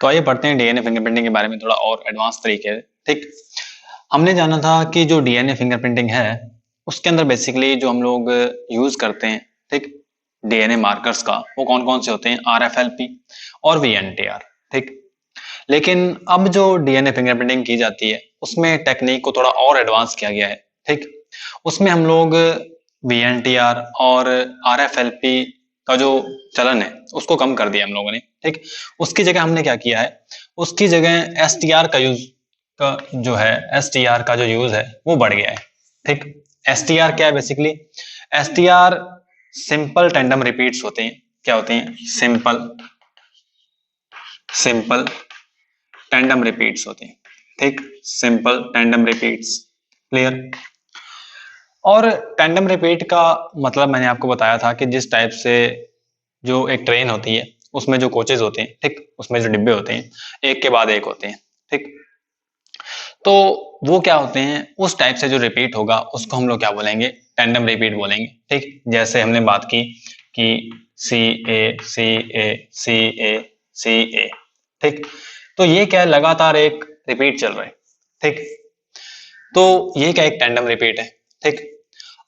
तो आइए पढ़ते हैं डीएनए फिंगरप्रिंटिंग के बारे में थोड़ा और एडवांस तरीके से। ठीक, हमने जाना था कि जो डीएनए फिंगरप्रिंटिंग है उसके अंदर बेसिकली जो हम लोग यूज करते हैं, ठीक, डीएनए मार्कर्स का, वो कौन कौन से होते हैं? आरएफएलपी और वीएनटीआर। ठीक, लेकिन अब जो डीएनए फिंगरप्रिंटिंग की जाती है उसमें टेक्निक को थोड़ा और एडवांस किया गया है। ठीक, उसमें हम लोग वीएनटीआर और आरएफएलपी का जो चलन है उसको कम कर दिया हम लोगों ने। ठीक, उसकी जगह हमने क्या किया है, उसकी जगह एसटीआर का यूज का जो है, एसटीआर का जो यूज है वो बढ़ गया है। ठीक, एसटीआर क्या है? Basically STR simple tandem repeats होते हैं। क्या होते हैं? सिंपल सिंपल टैंडम रिपीट्स होते हैं। ठीक, सिंपल टैंडम रिपीट्स। क्लियर? और टैंडम रिपीट का मतलब मैंने आपको बताया था कि जिस टाइप से जो एक ट्रेन होती है उसमें जो कोचेज होते हैं, ठीक, उसमें जो डिब्बे होते हैं एक के बाद एक होते हैं। ठीक, तो वो क्या होते हैं, उस टाइप से जो रिपीट होगा उसको हम लोग क्या बोलेंगे? टैंडम रिपीट बोलेंगे। ठीक, जैसे हमने बात की कि सी ए सी ए सी ए सी ए। ठीक, तो ये क्या है? लगातार एक रिपीट चल रहा है। ठीक, तो ये क्या एक टैंडम रिपीट है। ठीक,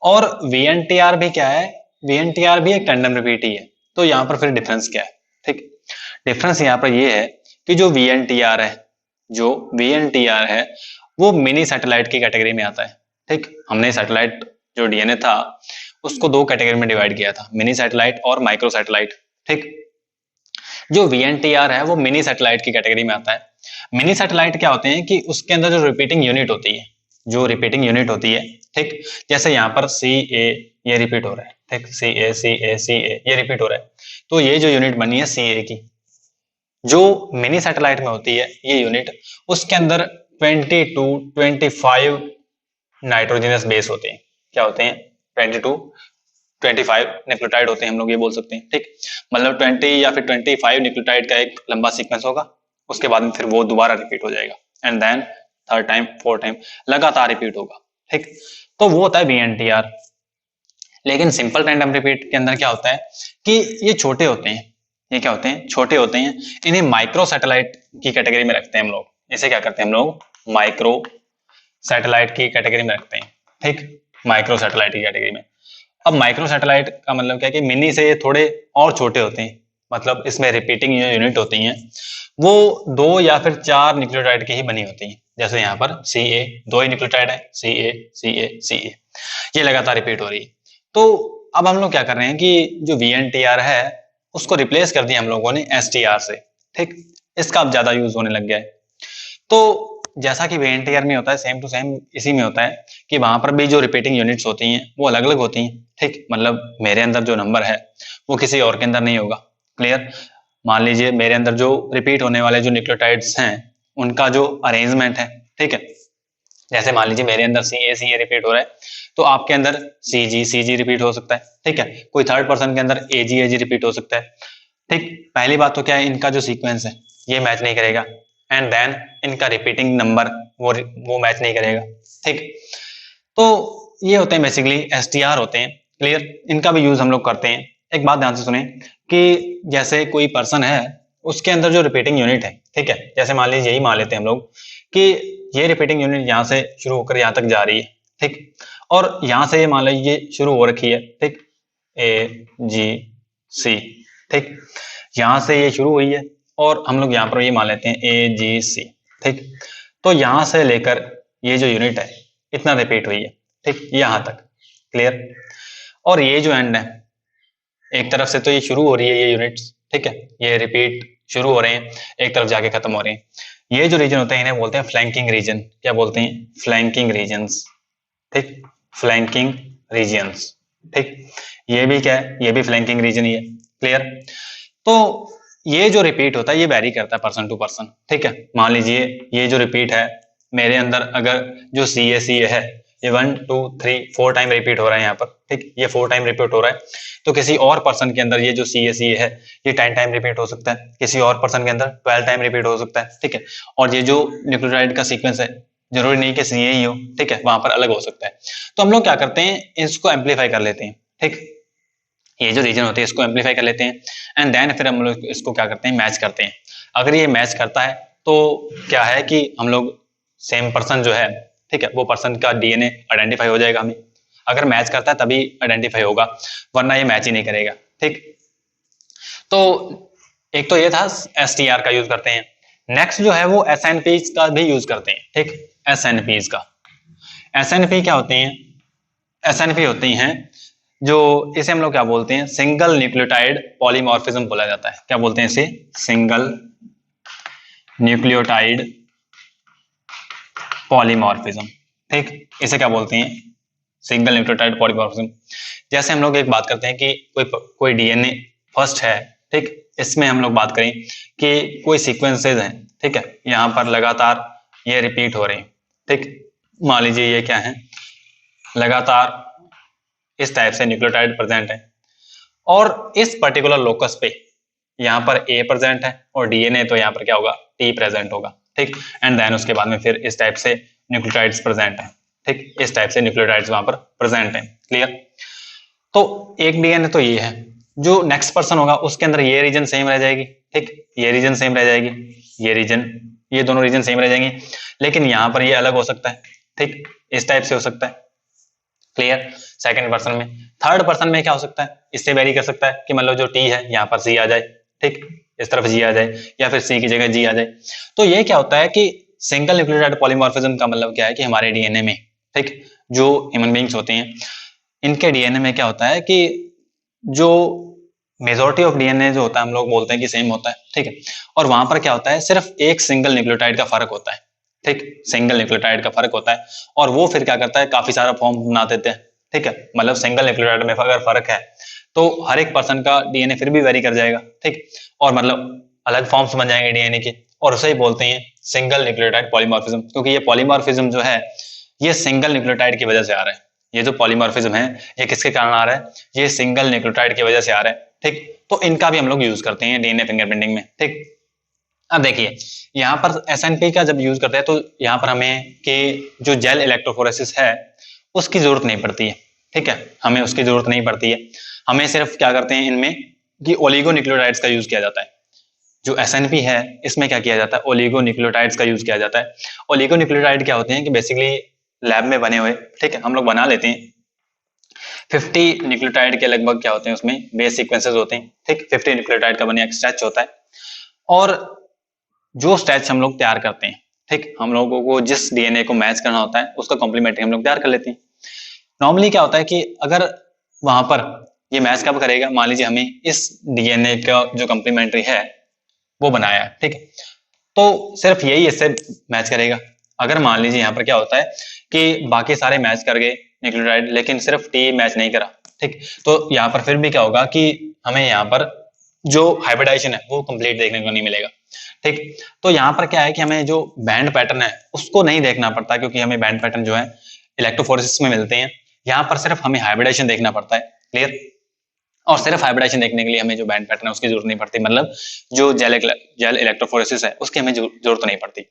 और वीएनटीआर भी क्या है? वीएनटीआर भी एक टैंडम रिपीट ही है। तो यहाँ पर फिर डिफरेंस क्या है? ठीक, डिफरेंस यहाँ पर ये है कि जो वीएनटीआर है, जो वीएनटीआर है वो मिनी सैटेलाइट की कैटेगरी में आता है। ठीक, हमने सैटेलाइट जो डीएनए था उसको दो कैटेगरी में डिवाइड किया था, मिनी सैटेलाइट और माइक्रो सैटेलाइट। ठीक, जो वीएनटीआर है वो मिनी सैटेलाइट की कैटेगरी में आता है। मिनी सैटेलाइट क्या होते हैं कि उसके अंदर जो रिपीटिंग यूनिट होती है, जो रिपीटिंग यूनिट होती है, ठीक, जैसे यहाँ पर सी ए ये रिपीट हो रहा है। ठीक, सी ए सी ए सी ए ये रिपीट हो रहा है। तो ये जो यूनिट बनी है सी ए की, जो मिनी सैटेलाइट में होती है ये यूनिट, उसके अंदर 22 25 नाइट्रोजनस बेस होते हैं। क्या होते हैं? 22 25 न्यूक्लियोटाइड होते हैं, हम लोग ये बोल सकते हैं। ठीक, मतलब 20 या फिर 25 न्यूक्लियोटाइड का एक लंबा सीक्वेंस होगा, उसके बाद में फिर वो दोबारा रिपीट हो जाएगा and then third time fourth time लगातार रिपीट होगा। ठीक, तो वो होता है वीएनटीआर। लेकिन सिंपल रैंडम रिपीट के अंदर क्या होता है कि ये छोटे होते हैं। ये क्या होते हैं? छोटे होते हैं। इन्हें माइक्रो सैटेलाइट की कैटेगरी में रखते हैं हम लोग। इसे क्या करते हैं हम लोग? माइक्रो सैटेलाइट की कैटेगरी में रखते हैं। ठीक, माइक्रो सैटेलाइट की कैटेगरी में। अब माइक्रो सैटेलाइट का मतलब क्या है कि मिनी से ये थोड़े और छोटे होते हैं, मतलब इसमें रिपीटिंग यूनिट होती हैं वो 2 या फिर 4 न्यूक्लियोटाइड की ही बनी होती हैं। जैसे यहाँ पर सी ए 2 ही न्यूक्लियोटाइड है, सी ए सी ए सी ए, ये लगातार रिपीट हो रही है। तो अब हम लोग क्या कर रहे हैं कि जो वीएनटीआर है उसको रिप्लेस कर दिया हम लोगों ने एसटीआर से। ठीक, इसका अब ज्यादा यूज होने लग गया है। तो जैसा कि वीएनटीआर में होता है सेम टू सेम इसी में होता है कि वहां पर भी जो रिपीटिंग यूनिट्स होती हैं वो अलग अलग होती हैं। ठीक, मतलब मेरे अंदर जो नंबर है वो किसी और के अंदर नहीं होगा। क्लियर? मान लीजिए मेरे अंदर जो रिपीट होने वाले जो न्यूक्लियोटाइड्स हैं उनका जो अरेंजमेंट है, ठीक है, जैसे मान लीजिए मेरे अंदर सी ए रिपीट हो रहा है तो आपके अंदर सी जी रिपीट हो सकता है। ठीक है, कोई थर्ड पर्सन के अंदर ए जी रिपीट हो सकता है। ठीक, पहली बात तो क्या है, इनका जो सीक्वेंस है ये मैच नहीं करेगा एंड देन इनका रिपीटिंग नंबर वो मैच नहीं करेगा। ठीक, तो ये होते हैं बेसिकली एसटीआर होते हैं। क्लियर? इनका भी यूज हम लोग करते हैं। एक बात ध्यान से सुने कि जैसे कोई पर्सन है उसके अंदर जो रिपीटिंग यूनिट है, ठीक है, जैसे मान लीजिए यही मान लेते हैं हम लोग कि ये रिपीटिंग यूनिट यहाँ से शुरू होकर यहाँ तक जा रही है। ठीक, और यहाँ से ये मान लीजिए शुरू हो रखी है। ठीक, ए जी सी। ठीक, यहाँ से ये शुरू हुई है और हम लोग यहाँ पर ये मान लेते हैं ए जी सी। ठीक, तो यहाँ से लेकर ये जो यूनिट है इतना रिपीट हुई है। ठीक, यहाँ तक। क्लियर? और ये जो एंड है, एक तरफ से तो ये शुरू हो रही है ये यूनिट्स, ठीक है, ये रिपीट शुरू हो रहे हैं, एक तरफ जाके खत्म हो रहे हैं। ये जो रीजन होते हैं इन्हें बोलते हैं फ्लैंकिंग रीजन। क्या बोलते हैं? Flanking regions. ठीक, फ्लैंकिंग रीजन्स। ठीक, ये भी क्या है? ये भी फ्लैंकिंग रीजन ही है। क्लियर? तो ये जो रिपीट होता है ये वैरी करता है पर्सन टू पर्सन। ठीक है, मान लीजिए ये जो रिपीट है मेरे अंदर, अगर जो सी ए है ये 1 2 3 4 टाइम रिपीट हो रहा है यहाँ पर। ठीक, ये 4 टाइम रिपीट हो रहा है, तो किसी और पर्सन के अंदर ये जो सी है ये 10 टाइम रिपीट हो सकता है, किसी और पर्सन के अंदर 12 टाइम रिपीट हो सकता है। ठीक है, और ये जो न्यूक्लियोटाइड का सीक्वेंस है जरूरी नहीं कि सी ही हो, ठीक है, वहां पर अलग हो सकता है। तो हम लोग क्या करते हैं, इसको एम्पलीफाई कर लेते हैं। ठीक, ये जो रीजन होते हैं इसको एम्पलीफाई कर लेते हैं एंड देन फिर हम लोग इसको क्या करते हैं, मैच करते हैं। अगर ये मैच करता है तो क्या है कि हम लोग सेम पर्सन जो है, ठीक है, वो पर्सन का डीएनए आइडेंटिफाई हो जाएगा हमें। अगर मैच करता है तभी आइडेंटिफाई होगा, वरना ये मैच ही नहीं करेगा। ठीक, तो एक तो ये था एसटीआर का यूज करते हैं। नेक्स्ट जो है वो एसएनपी का भी यूज करते हैं। ठीक, एसएनपी का, एसएनपी क्या होते हैं, एसएनपी होती हैं जो, इसे हम लोग क्या बोलते हैं, सिंगल न्यूक्लियोटाइड पॉलीमॉर्फिज्म बोला जाता है। क्या बोलते हैं इसे, सिंगल न्यूक्लियोटाइड पॉलीमॉर्फिज्म। ठीक, इसे क्या बोलते हैं, सिंगल न्यूक्लियोटाइड पॉलीमॉर्फिज्म। जैसे हम लोग एक बात करते हैं कि कोई डीएनए फर्स्ट है, ठीक, इसमें हम लोग बात करें कि कोई सीक्वेंसेज हैं, ठीक है, यहाँ पर लगातार ये रिपीट हो रहे हैं। ठीक, मान लीजिए ये क्या है, लगातार इस टाइप से न्यूक्लियोटाइड प्रेजेंट है और इस पर्टिकुलर लोकस पे यहाँ पर ए प्रेजेंट है और डीएनए तो यहाँ पर क्या होगा, टी प्रेजेंट होगा। ठीक, एंड देन उसके बाद में फिर इस टाइप से न्यूक्लियोटाइड्स प्रेजेंट है। ठीक, इस टाइप से न्यूक्लियोटाइड्स वहां पर प्रेजेंट है। क्लियर, तो एक डीएनए तो ये है, जो नेक्स्ट पर्सन होगा उसके अंदर ये रीजन सेम रह जाएगी। ठीक, ये रीजन सेम रह जाएगी, ये रीजन, ये दोनों रीजन सेम रह जाएंगे, लेकिन यहाँ पर ये अलग हो सकता है। ठीक, इस टाइप से हो सकता है। क्लियर, सेकंड पर्सन में। थर्ड पर्सन में क्या हो सकता है, इससे वेरी कर सकता है कि मतलब जो टी है यहाँ पर सी आ जाए, ठीक, इस तरफ जी आ जाए, या फिर सी की जगह जी आ जाए। तो ये क्या होता है कि सिंगल न्यूक्लियोटाइड पॉलीमॉर्फिज्म का मतलब क्या है कि हमारे डीएनए में, ठीक, जो ह्यूमन बींग्स होते हैं इनके डीएनए में क्या होता है कि जो मेजोरिटी ऑफ डीएनए जो होता है हम लोग बोलते हैं कि सेम होता है। ठीक है, और वहां पर क्या होता है, सिर्फ एक सिंगल न्यूक्लियोटाइड का फर्क होता है। ठीक, सिंगल न्यूक्लियोटाइड का फर्क होता है और वो फिर क्या करता है, काफी सारा फॉर्म बना देते हैं। ठीक है, मतलब सिंगल न्यूक्लियोटाइड में अगर फर्क है तो हर एक पर्सन का डीएनए फिर भी वेरी कर जाएगा। ठीक, और मतलब अलग फॉर्म्स बन जाएंगे डीएनए के, और उसे ही बोलते हैं सिंगल न्यूक्लियोटाइड पॉलीमॉर्फिज्म। क्योंकि ये पॉलीमॉर्फिज्म जो है ये सिंगल न्यूक्लियोटाइड की वजह से आ रहा है। ये जो पॉलीमॉर्फिज्म है ये किसके कारण आ रहा है, ये सिंगल न्यूक्लियोटाइड की वजह से आ रहा है। ठीक, तो इनका भी हम लोग यूज करते हैं डीएनए फिंगरप्रिंटिंग में। ठीक, अब देखिए यहाँ पर एसएनपी का जब यूज करते हैं तो यहाँ पर हमें कि जो जेल इलेक्ट्रोफोरेसिस है उसकी जरूरत नहीं पड़ती है। ठीक है, हमें उसकी जरूरत नहीं पड़ती है। हमें सिर्फ क्या करते हैं इनमें कि ओलिगोन्यूक्लियोटाइड्स का यूज किया जाता है। जो एसएनपी है इसमें क्या किया जाता है, ओलिगोन्यूक्लियोटाइड्स का यूज किया जाता है। ओलिगोन्यूक्लियोटाइड क्या होते हैं कि बेसिकली लैब में बने हुए, ठीक है, हम लोग बना लेते हैं 50 न्यूक्लियोटाइड के लगभग क्या होते हैं उसमें बेस सीक्वेंसेस होते हैं। ठीक, 50 न्यूक्लियोटाइड का बने एक स्ट्रेच होता है और जो स्ट्रेच हम लोग तैयार करते हैं, ठीक, हम लोगों को जिस डीएनए को मैच करना होता है उसका कॉम्प्लीमेंट्री हम लोग तैयार कर लेते हैं। नॉर्मली क्या होता है कि अगर वहां पर ये मैच कब करेगा, मान लीजिए हमें इस डीएनए का जो कॉम्प्लीमेंट्री है वो बनाया है, ठीक है, तो सिर्फ यही इससे मैच करेगा। अगर मान लीजिए यहाँ पर क्या होता है कि बाकी सारे मैच कर गए न्यूक्लियोटाइड लेकिन सिर्फ टी मैच नहीं करा, ठीक, तो यहाँ पर फिर भी क्या होगा कि हमें यहाँ पर जो हाइब्रिडाइजेशन है वो कंप्लीट देखने को नहीं मिलेगा। ठीक, तो यहाँ पर क्या है कि हमें जो बैंड पैटर्न है उसको नहीं देखना पड़ता, क्योंकि हमें बैंड पैटर्न जो है इलेक्ट्रोफोरेसिस में मिलते हैं। यहाँ पर सिर्फ हमें हाइब्रिडाइजेशन देखना पड़ता है। क्लियर, और सिर्फ हाइब्रिडाइजेशन देखने के लिए हमें जो बैंड पैटर्न है उसकी जरूरत नहीं पड़ती, मतलब जो जेल इलेक्ट्रोफोरेसिस है उसकी हमें जरूरत नहीं पड़ती।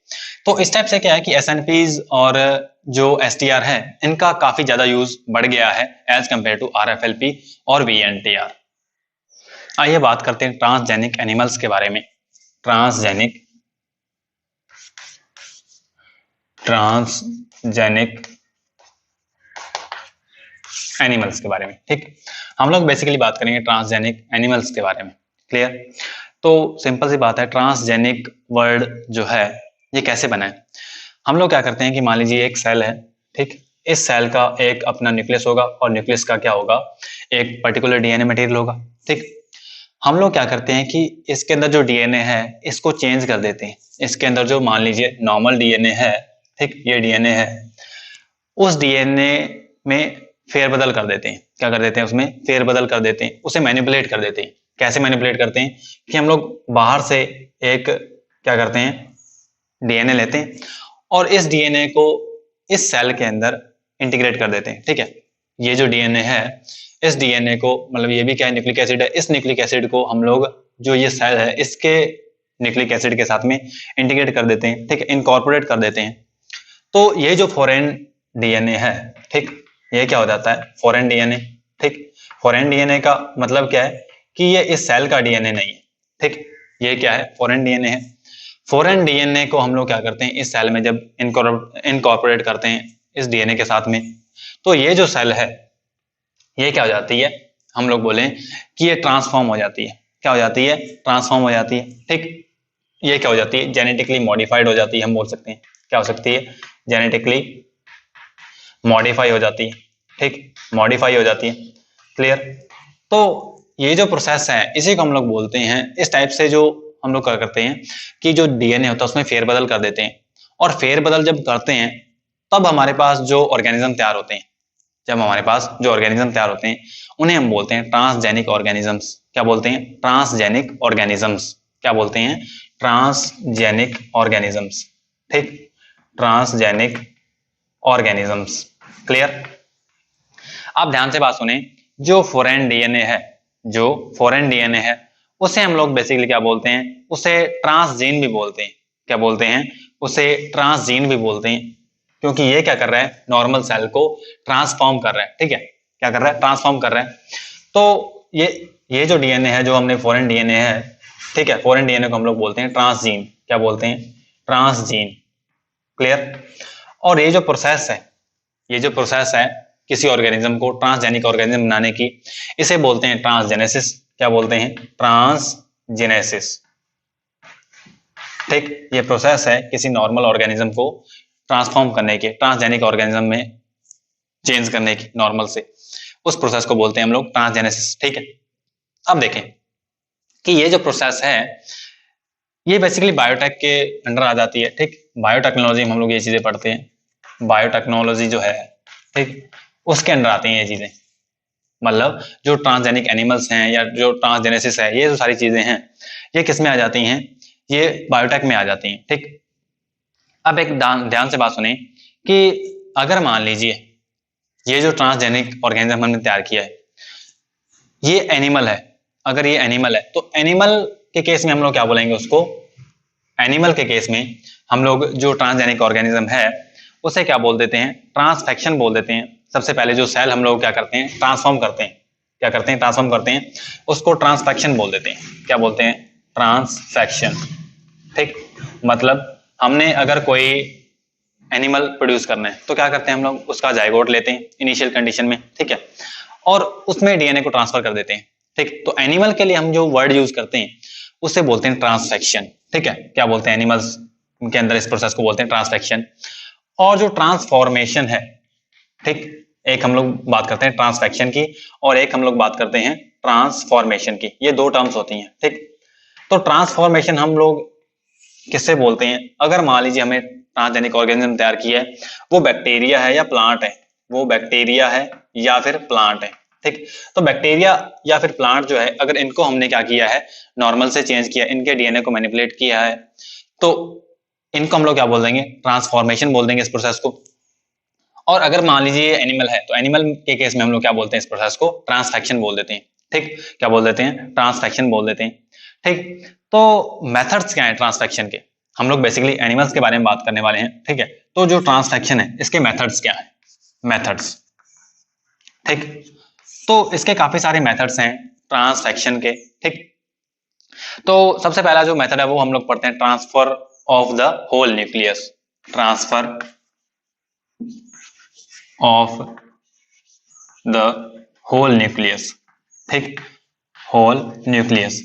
तो इस टाइप से क्या है कि एसएनपीज और जो एसटीआर है इनका काफी ज्यादा यूज बढ़ गया है एज कंपेयर टू आरएफएलपी और वीएनटीआर। आइए बात करते हैं ट्रांसजेनिक एनिमल्स के बारे में। ट्रांसजेनिक एनिमल्स के बारे में। ठीक, हम लोग बेसिकली बात करेंगे ट्रांसजेनिक एनिमल्स के बारे में। क्लियर, तो सिंपल सी बात है, ट्रांसजेनिक वर्ड जो है ये कैसे बना है। हम लोग क्या करते हैं कि मान लीजिए एक सेल है, ठीक, इस सेल का एक अपना न्यूक्लियस होगा और न्यूक्लियस का क्या होगा, एक पर्टिकुलर डीएनए मटेरियल होगा। ठीक, हम लोग क्या करते हैं कि इसके अंदर जो डीएनए है इसको चेंज कर देते हैं। इसके अंदर जो मान लीजिए नॉर्मल डीएनए है, ठीक, ये डीएनए है, उस डीएनए में फेरबदल कर देते हैं। क्या कर देते हैं, उसमें फेरबदल कर देते हैं, उसे मैनिपुलेट कर देते हैं। कैसे मैनिपुलेट करते हैं कि हम लोग बाहर से एक क्या करते हैं, डीएनए लेते हैं और इस डीएनए को इस सेल के अंदर इंटीग्रेट कर देते हैं। ठीक है, ये जो डीएनए है इस डीएनए को, मतलब ये भी क्या है, न्यूक्लिक एसिड है, इस न्यूक्लिक एसिड को हम लोग जो ये सेल है इसके न्यूक्लिक एसिड के साथ में इंटीग्रेट कर देते हैं। ठीक है, इनकॉर्पोरेट कर देते हैं। तो ये जो फॉरेन डीएनए है, ठीक, ये क्या हो जाता है, फॉरेन डीएनए। ठीक, फॉरेन डीएनए का मतलब क्या है कि ये इस सेल का डीएनए नहीं है, ठीक। ये क्या है, फॉरेन डीएनए है। फॉरेन डीएनए को हम लोग क्या करते हैं, इस सेल में जब इनकॉर्पोरेट करते हैं इस डीएनए के साथ में, तो ये जो सेल है ये क्या हो जाती है, हम लोग बोले कि ये ट्रांसफॉर्म हो जाती है। क्या हो जाती है, ट्रांसफॉर्म हो जाती है, ठीक। ये क्या हो जाती है, जेनेटिकली मॉडिफाइड हो जाती है, हम बोल सकते हैं। क्या हो सकती है, जेनेटिकली मॉडिफाई हो जाती है, ठीक, मॉडिफाई हो जाती है। क्लियर। तो ये जो प्रोसेस है इसी को हम लोग बोलते हैं, इस टाइप से जो हम लोग क्या करते हैं कि जो डीएनए होता है उसमें फेरबदल कर देते हैं, और फेरबदल जब करते हैं तब हमारे पास जो ऑर्गेनिज्म तैयार होते हैं, जब हमारे पास जो ऑर्गेनिज्म तैयार होते हैं उन्हें हम बोलते हैं ट्रांसजेनिक ऑर्गेनिजम्स। क्या बोलते हैं, ट्रांसजेनिक ऑर्गेनिजम्स। क्या बोलते हैं, ट्रांसजेनिक ऑर्गेनिजम्स, ठीक, ट्रांसजेनिक ऑर्गेनिजम्स। क्लियर। आप ध्यान से बात सुने, जो फॉरेन डीएनए है, जो फॉरेन डीएनए है उसे हम लोग बेसिकली क्या बोलते हैं, उसे ट्रांसजीन भी बोलते हैं। क्या बोलते हैं, उसे ट्रांसजीन भी बोलते हैं, क्योंकि ये क्या कर रहा है, नॉर्मल सेल को ट्रांसफॉर्म कर रहा है, ठीक है। क्या कर रहा है, ट्रांसफॉर्म कर रहा है। तो ये जो डीएनए है, जो हमने फॉरेन डीएनए है, ठीक है, फॉरेन डीएनए को हम लोग बोलते हैं ट्रांसजीन। क्या बोलते हैं, ट्रांसजीन। क्लियर। और ये जो प्रोसेस है, ये जो प्रोसेस है किसी ऑर्गेनिज्म को ट्रांसजेनिक ऑर्गेनिज्म बनाने की, इसे बोलते हैं ट्रांसजेनेसिस। क्या बोलते हैं, ट्रांसजेनेसिस, ठीक। ये प्रोसेस है किसी नॉर्मल ऑर्गेनिज्म को ट्रांसफॉर्म करने की, ट्रांसजेनिक ऑर्गेनिज्म में चेंज करने की नॉर्मल से, उस प्रोसेस को बोलते हैं हम लोग ट्रांसजेनेसिस, ठीक है। अब देखें कि ये जो प्रोसेस है ये बेसिकली बायोटेक के अंडर आ जाती है, ठीक। बायोटेक्नोलॉजी में हम लोग ये चीजें पढ़ते हैं, बायोटेक्नोलॉजी जो है, ठीक, उसके अंडर आती हैं ये चीजें। मतलब जो ट्रांसजेनिक एनिमल्स हैं या जो ट्रांसजेनेसिस है, ये जो सारी चीजें हैं ये किस में आ जाती हैं, ये बायोटेक में आ जाती हैं, ठीक। अब एक ध्यान से बात सुने कि अगर मान लीजिए ये जो ट्रांसजेनिक ऑर्गेनिज्म हमने तैयार किया है ये एनिमल है, अगर ये एनिमल है तो एनिमल के केस में हम लोग क्या बोलेंगे उसको, एनिमल के केस में हम लोग जो ट्रांसजेनिक ऑर्गेनिज्म है उसे क्या बोल देते हैं, ट्रांसफेक्शन बोल देते हैं। सबसे पहले जो सेल हम लोग क्या करते हैं, ट्रांसफॉर्म करते हैं। क्या करते हैं, ट्रांसफॉर्म करते हैं, उसको ट्रांसफेक्शन बोल देते हैं। क्या बोलते हैं, ट्रांसफेक्शन, ठीक। मतलब हमने अगर कोई एनिमल प्रोड्यूस करना है तो क्या करते हैं हम लोग, उसका जाइगोट लेते हैं इनिशियल कंडीशन में, ठीक है, और उसमें डीएनए को ट्रांसफर कर देते हैं, ठीक। तो एनिमल के लिए हम जो वर्ड यूज करते हैं उसे बोलते हैं ट्रांसफेक्शन, ठीक है। क्या बोलते हैं, एनिमल्स के अंदर इस प्रोसेस को बोलते हैं ट्रांसफेक्शन। और जो ट्रांसफॉर्मेशन है, ठीक, एक हम लोग बात करते हैं ट्रांसफेक्शन की और एक हम लोग बात करते हैं ट्रांसफॉर्मेशन की, ये दो टर्म्स होती हैं, ठीक। तो ट्रांसफॉर्मेशन हम लोग किससे बोलते हैं, अगर मान लीजिए हमें ट्रांसजेनिक ऑर्गेनिज्म तैयार किया है, वो बैक्टीरिया है या प्लांट है, वो बैक्टीरिया है या फिर प्लांट है, ठीक। तो बैक्टीरिया या फिर प्लांट जो है, अगर इनको हमने क्या किया है, नॉर्मल से चेंज किया, इनके डीएनए को मैनिपुलेट किया है, तो इनको हम लोग क्या बोल देंगे, ट्रांसफॉर्मेशन बोल देंगे इस प्रोसेस को। और अगर मान लीजिए एनिमल है तो एनिमल के केस में हम लोग क्या बोलते हैं, इस प्रोसेस को ट्रांसफेक्शन बोल देते हैं, ठीक। क्या बोल देते हैं, ट्रांसफेक्शन बोल देते हैं, ठीक। तो मेथड्स क्या है ट्रांसफेक्शन के, हम लोग बेसिकली एनिमल्स के बारे में बात करने वाले हैं, ठीक है। तो जो ट्रांसफेक्शन है इसके मेथड्स क्या है, मेथड्स, ठीक। तो इसके काफी सारे मेथड्स हैं ट्रांसफेक्शन के, ठीक। तो सबसे पहला जो मेथड है वो हम लोग पढ़ते हैं transfer of the whole nucleus, transfer of the whole nucleus, ठीक, होल न्यूक्लियस।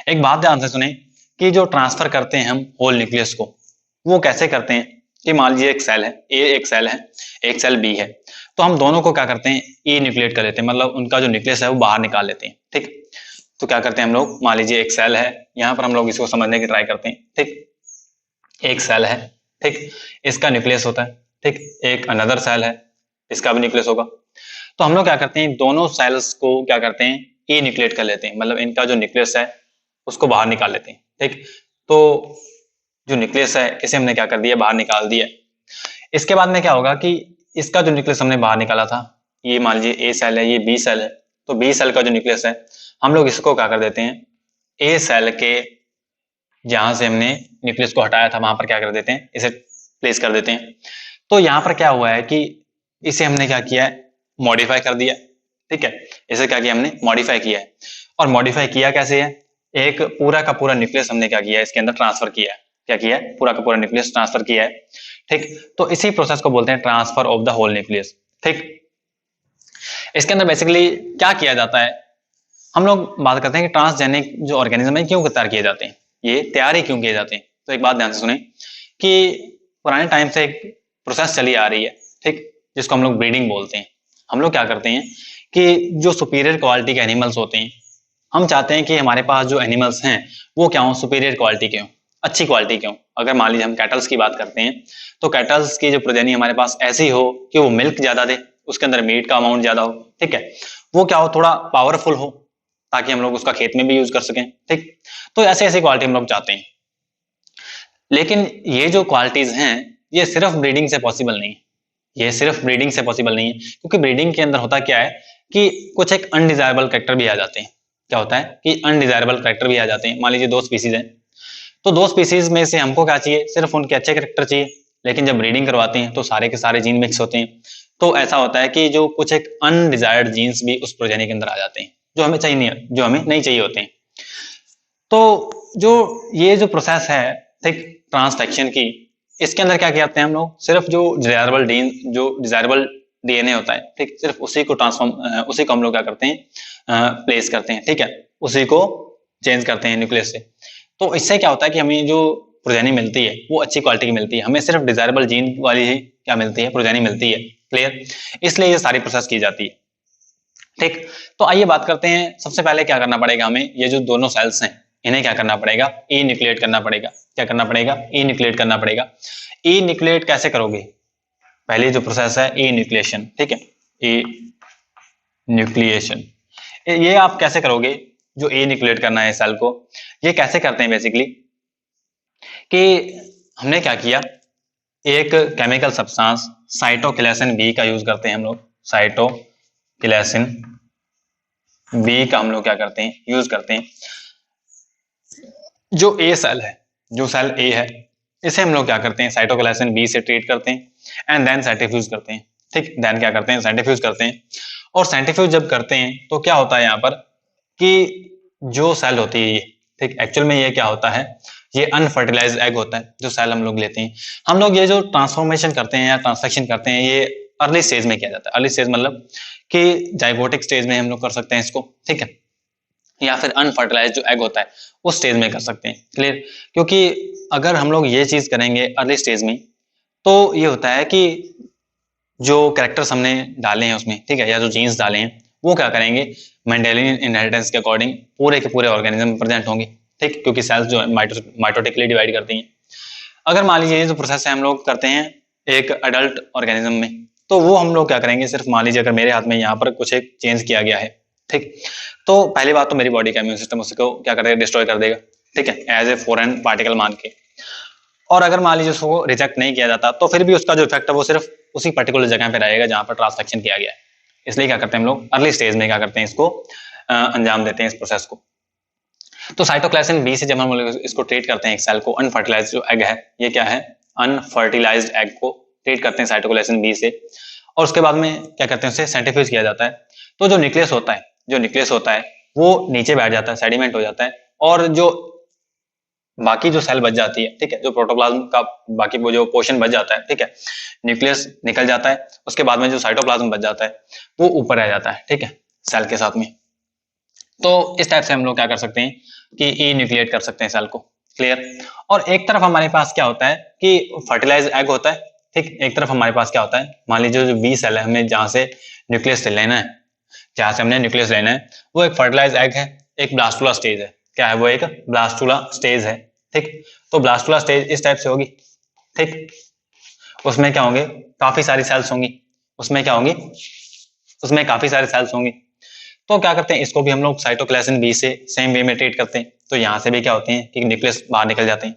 एक बात ध्यान से सुने कि जो ट्रांसफर करते हैं हम होल न्यूक्लियस को, वो कैसे करते हैं कि मान लीजिए एक सेल है ए, एक सेल है, एक सेल बी है, तो हम दोनों को क्या करते हैं, ई न्यूक्लिएट कर लेते हैं, मतलब उनका जो न्यूक्लियस है वो बाहर निकाल लेते हैं, ठीक। तो क्या करते हैं हम लोग, मान लीजिए एक सेल है, यहां पर हम लोग इसको समझने की ट्राई करते हैं, ठीक। एक सेल है, ठीक, इसका न्यूक्लियस होता है, ठीक। एक अनदर सेल है, इसका भी न्यूक्लियस होगा। तो हम लोग क्या करते हैं, दोनों सेल्स को क्या करते हैं, ई न्यूक्लिएट कर लेते हैं, मतलब इनका जो न्यूक्लियस है उसको बाहर निकाल लेते हैं, ठीक। तो जो न्यूक्लियस है इसे हमने क्या कर दिया, बाहर निकाल दिया। इसके बाद में क्या होगा कि इसका जो न्यूक्लियस हमने बाहर निकाला था, ये मान लीजिए ए सेल है, ये बी सेल है, तो बी सेल का जो न्यूक्लियस है हम लोग इसको क्या कर देते हैं, ए सेल के जहां से हमने न्यूक्लियस को हटाया था वहां पर क्या कर देते हैं, इसे प्लेस कर देते हैं। तो यहाँ पर क्या हुआ है कि इसे हमने क्या किया है, मॉडिफाई कर दिया, ठीक है, इसे क्या किया हमने, मॉडिफाई किया है। और मॉडिफाई किया कैसे है, एक पूरा का पूरा न्यूक्लियस हमने क्या किया है, इसके अंदर ट्रांसफर किया है। क्या किया है, पूरा का पूरा न्यूक्लियस ट्रांसफर किया है। ठीक, तो इसी प्रोसेस को बोलते हैं transfer of the whole nucleus. ठीक, इसके अंदर बेसिकली क्या किया जाता है, हम लोग बात करते हैं कि ट्रांसजेनिक जो ऑर्गेनिज्म है क्यों तैयार किए जाते हैं, ये तैयार ही क्यों किए जाते हैं। तो एक बात ध्यान से सुने कि पुराने टाइम से एक प्रोसेस चली आ रही है, ठीक, जिसको हम लोग ब्रीडिंग बोलते हैं। हम लोग क्या करते हैं कि जो सुपीरियर क्वालिटी के एनिमल्स होते हैं, हम चाहते हैं कि हमारे पास जो एनिमल्स हैं वो क्या हो, सुपीरियर क्वालिटी के हों, अच्छी क्वालिटी के हों। अगर मान लीजिए हम कैटल्स की बात करते हैं, तो कैटल्स की जो प्रजनन हमारे पास ऐसी हो कि वो मिल्क ज्यादा दे, उसके अंदर मीट का अमाउंट ज्यादा हो, ठीक है, वो क्या हो, थोड़ा पावरफुल हो, ताकि हम लोग उसका खेत में भी यूज कर सकें। ठीक, तो ऐसे ऐसी क्वालिटी हम लोग चाहते हैं। लेकिन ये जो क्वालिटीज हैं ये सिर्फ ब्रीडिंग से पॉसिबल नहीं है, ये सिर्फ ब्रीडिंग से पॉसिबल नहीं है, क्योंकि ब्रीडिंग के अंदर होता क्या है कि कुछ एक अनडिजायरेबल कैरेक्टर भी आ जाते हैं। क्या होता है कि अनडिजायरेबल कैरेक्टर भी आ जाते हैं। मान लीजिए दो स्पीसीज हैं, तो दो स्पीसीज में से हमको क्या चाहिए, सिर्फ उनके अच्छे कैरेक्टर चाहिए, लेकिन जब ब्रीडिंग करवाते हैं तो सारे के सारे जीन मिक्स होते हैं। तो ऐसा होता है कि जो कुछ एक अनडिजायर्ड जीन्स भी उस प्रोजेनी के अंदर आ जाते हैं, जो हमें चाहिए नहीं, जो हमें नहीं चाहिए होते हैं। तो जो ये जो प्रोसेस है, ठीक, ट्रांसफेक्शन की, इसके अंदर क्या करते हैं हम लोग, सिर्फ जो डिजायरेबल डीएनए होता है, ठीक, सिर्फ उसी को उसी को हम लोग क्या करते हैं, प्लेस करते हैं, ठीक है, उसी को चेंज करते हैं न्यूक्लियस से। तो इससे क्या होता है कि हमें जो प्रोजेनी मिलती है वो अच्छी क्वालिटी की मिलती है, हमें सिर्फ डिजायरेबल जीन वाली ही क्या मिलती है, प्रोजेनी मिलती है। क्लियर, इसलिए ये सारी प्रोसेस की जाती है। ठीक, तो आइए बात करते हैं, सबसे पहले क्या करना पड़ेगा हमें, ये जो दोनों सेल्स हैं इन्हें क्या करना पड़ेगा, ई न्यूक्लिएट करना पड़ेगा। क्या करना पड़ेगा, ई न्यूक्लिएट करना पड़ेगा। ई न्यूक्लिएट कैसे करोगे, पहली जो प्रोसेस है ई न्यूक्लिएशन, ठीक है, ई न्यूक्लिएशन, ये आप कैसे करोगे, जो ए न्यूक्लिएट करना है सेल को, ये कैसे करते हैं बेसिकली कि हमने क्या किया, एक केमिकल सब्सटेंस साइटोकिनेसिन बी का यूज करते हैं हम लोग, साइटोकिनेसिन बी का हम लोग क्या करते हैं, यूज करते हैं। जो ए सेल है, जो सेल ए है, इसे हम लोग क्या करते हैं, साइटोकिनेसिन बी से ट्रीट करते हैं एंड देन सेंट्रीफ्यूज करते हैं। ठीक, देन क्या करते हैं, सेंट्रीफ्यूज करते हैं। और सेंट्रीफ्यूज जब करते हैं तो क्या होता है यहाँ पर कि जो सेल होती है ये, ठीक, एक्चुअल में ये क्या होता है, ये अनफर्टिलाइज्ड एग होता है जो सेल हम लोग लेते हैं। हम लोग ये जो ट्रांसफॉर्मेशन करते हैं या ट्रांसफेक्शन करते हैं, ये अर्ली स्टेज में किया जाता है। अर्ली स्टेज मतलब कि जाइगोटिक स्टेज में हम लोग कर सकते हैं इसको, ठीक है, या फिर अनफर्टिलाइज्ड जो एग होता है उस स्टेज में कर सकते हैं। क्लियर, क्योंकि अगर हम लोग ये चीज करेंगे अर्ली स्टेज में, तो ये होता है कि जो कैरेक्टर्स हमने डाले हैं उसमें, ठीक है, या जो जीन्स डाले हैं वो क्या करेंगे, मेंडेलियन इनहेरिटेंस के अकॉर्डिंग पूरे के पूरे ऑर्गेनिज्म में प्रेजेंट होंगे। ठीक, क्योंकि सेल्स जो है माइटोटिकली डिवाइड करती हैं। अगर मान लीजिए ये जो प्रोसेस है हम लोग करते हैं एक अडल्ट ऑर्गेनिज्म में, तो वो हम लोग क्या करेंगे, सिर्फ मान लीजिए अगर मेरे हाथ में यहाँ पर कुछ एक चेंज किया गया है, ठीक, तो पहली बात तो मेरी बॉडी का इम्यून सिस्टम उसको क्या करेगा, डिस्ट्रॉय कर देगा, ठीक है, एज ए फॉरेन पार्टिकल मान के। और अगर मान लीजिए उसको रिजेक्ट नहीं किया जाता तो फिर भी उसका जो इफेक्ट है वो सिर्फ उसी पर्टिकुलर जगह पे रहेगा जहां पर ट्रांसफेक्शन किया गया है। इसलिए क्या करते हैं हम लोग अर्ली स्टेज में क्या करते हैं, इसको अंजाम देते हैं इस प्रोसेस को। तो साइटोक्लासिन बी से जब हम लोग इसको ट्रीट करते हैं एक सेल को, अनफर्टिलाइज्ड जो एग है, ये क्या है, अनफर्टिलाइज्ड एग को ट्रीट करते हैं साइटोक्लासिन बी से, और उसके बाद में क्या करते हैं, उसे सेंट्रीफ्यूज किया जाता है। तो जो न्यूक्लियस होता है, जो न्यूक्लियस होता है वो नीचे बैठ जाता है, सेडिमेंट हो जाता है, और जो बाकी जो सेल बच जाती है, ठीक है, जो प्रोटोप्लाज्म का बाकी वो जो पोर्शन बच जाता है, ठीक है, न्यूक्लियस निकल जाता है, उसके बाद में जो साइटोप्लाज्म बच जाता है वो ऊपर आ जाता है, ठीक है, सेल के साथ में। तो इस टाइप से हम लोग क्या कर सकते हैं कि ई न्यूक्लिएट कर सकते हैं सेल को। क्लियर, और एक तरफ हमारे पास क्या होता है कि फर्टिलाइज एग होता है, ठीक, एक तरफ हमारे पास क्या होता है, मान लीजिए जो बी सेल है, हमें जहां से न्यूक्लियस लेना है, जहां से हमने न्यूक्लियस लेना है, वो एक फर्टिलाइज एग है, एक ब्लास्टुला स्टेज है। क्या है वो, एक ब्लास्टुला स्टेज है, ठीक। तो ब्लास्टुला स्टेज इस टाइप से होगी, ठीक, उसमें क्या होंगे, काफी सारी सेल्स होंगी, उसमें क्या होंगी, उसमें काफी सारे सेल्स होंगी। तो क्या करते हैं, इसको भी हम लोग साइटोक्लासिन बी से सेम वे में ट्रीट करते हैं। तो यहाँ से भी क्या होते हैं कि न्यूक्लियस बाहर निकल जाते हैं।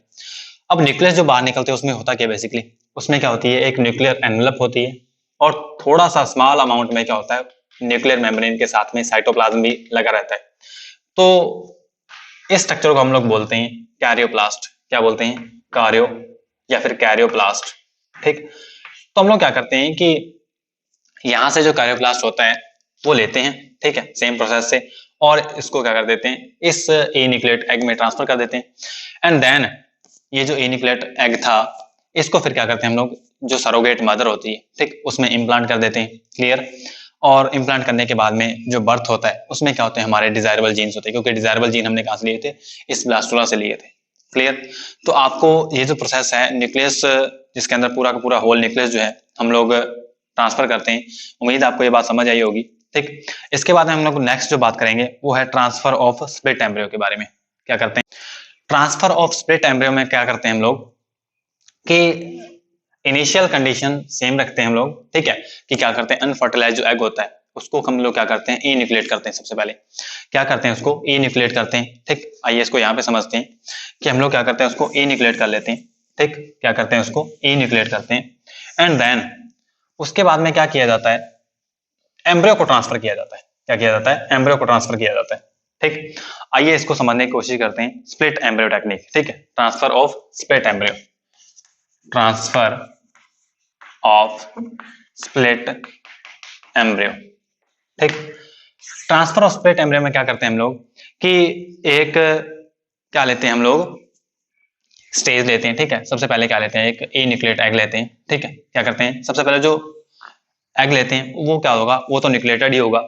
अब न्यूक्लियस जो बाहर निकलते हैं उसमें होता क्या बेसिकली, उसमें क्या होती है, एक न्यूक्लियर एनवेलप होती है, और थोड़ा सा स्मॉल अमाउंट में क्या होता है, न्यूक्लियर मेम्ब्रेन के साथ में साइटोप्लाज्म भी लगा रहता है। तो इस स्ट्रक्चर को हम लोग बोलते हैं कैरियोप्लास्ट। क्या बोलते हैं, कार्यो या फिर कैरियोप्लास्ट, ठीक। तो हम लोग क्या करते हैं कि यहां से जो कैरियोप्लास्ट होता है वो लेते हैं, ठीक है, सेम प्रोसेस से, और इसको क्या कर देते हैं, इस ए न्यूक्लिएट एग में ट्रांसफर कर देते हैं। एंड देन ये जो ए न्यूक्लिएट एग था, इसको फिर क्या करते हैं हम लोग, जो सरोगेट मदर होती है, ठीक, उसमें इम्प्लांट कर देते हैं। क्लियर। और इम्प्लांट करने के बाद में जो बर्थ होता है उसमें क्या होते हैं, हमारे डिजायरेबल जीन्स होते हैं, क्योंकि डिजायरेबल जीन हमने कहां से लिए थे, इस ब्लास्टुला से लिए थे। क्लियर। तो आपको ये जो प्रोसेस है, न्यूक्लियस जिसके अंदर पूरा का पूरा होल न्यूक्लियस जो है हम लोग ट्रांसफर करते हैं, उम्मीद आपको ये बात समझ आई होगी। ठीक। इसके बाद में हम लोग नेक्स्ट जो बात करेंगे वो है ट्रांसफर ऑफ स्प्लिट एम्ब्रियो के बारे में। क्या करते हैं ट्रांसफर ऑफ स्प्लिट एम्ब्रियो में, क्या करते हैं हम लोग कि इनिशियल कंडीशन सेम रखते हैं हम लोग, ठीक है, कि क्या करते हैं, अनफर्टिलाइज जो एग होता है उसको हम लोग क्या करते हैं, ई न्यूक्लिएट करते हैं। सबसे पहले क्या करते हैं, उसको ई न्यूक्लिएट करते हैं। ठीक। आइए इसको यहाँ पे समझते हैं कि हम लोग क्या करते हैं, उसको ई न्यूक्लिएट कर लेते हैं। ठीक। क्या करते हैं, उसको ई न्यूक्लिएट करते हैं। एंड देन उसके बाद में क्या किया जाता है, एम्ब्रियो को ट्रांसफर किया जाता है। क्या किया जाता है, एम्ब्रियो को ट्रांसफर किया जाता है। ठीक। आइए इसको समझने की कोशिश करते हैं, स्प्लिट एम्ब्रियो टेक्निक। ठीक है, transfer of split embryo, transfer of split embryo. ठीक। ट्रांसफर ऑफ स्प्लिट एम्ब्रियो में क्या करते हैं हम लोग कि एक क्या लेते हैं हम लोग, स्टेज लेते हैं। ठीक है, सबसे पहले क्या लेते हैं, एक ए न्यूक्लिएट एग लेते हैं। ठीक है, क्या करते हैं, सबसे पहले जो एग लेते हैं वो क्या होगा, वो तो न्यूक्लिएटेड ही होगा।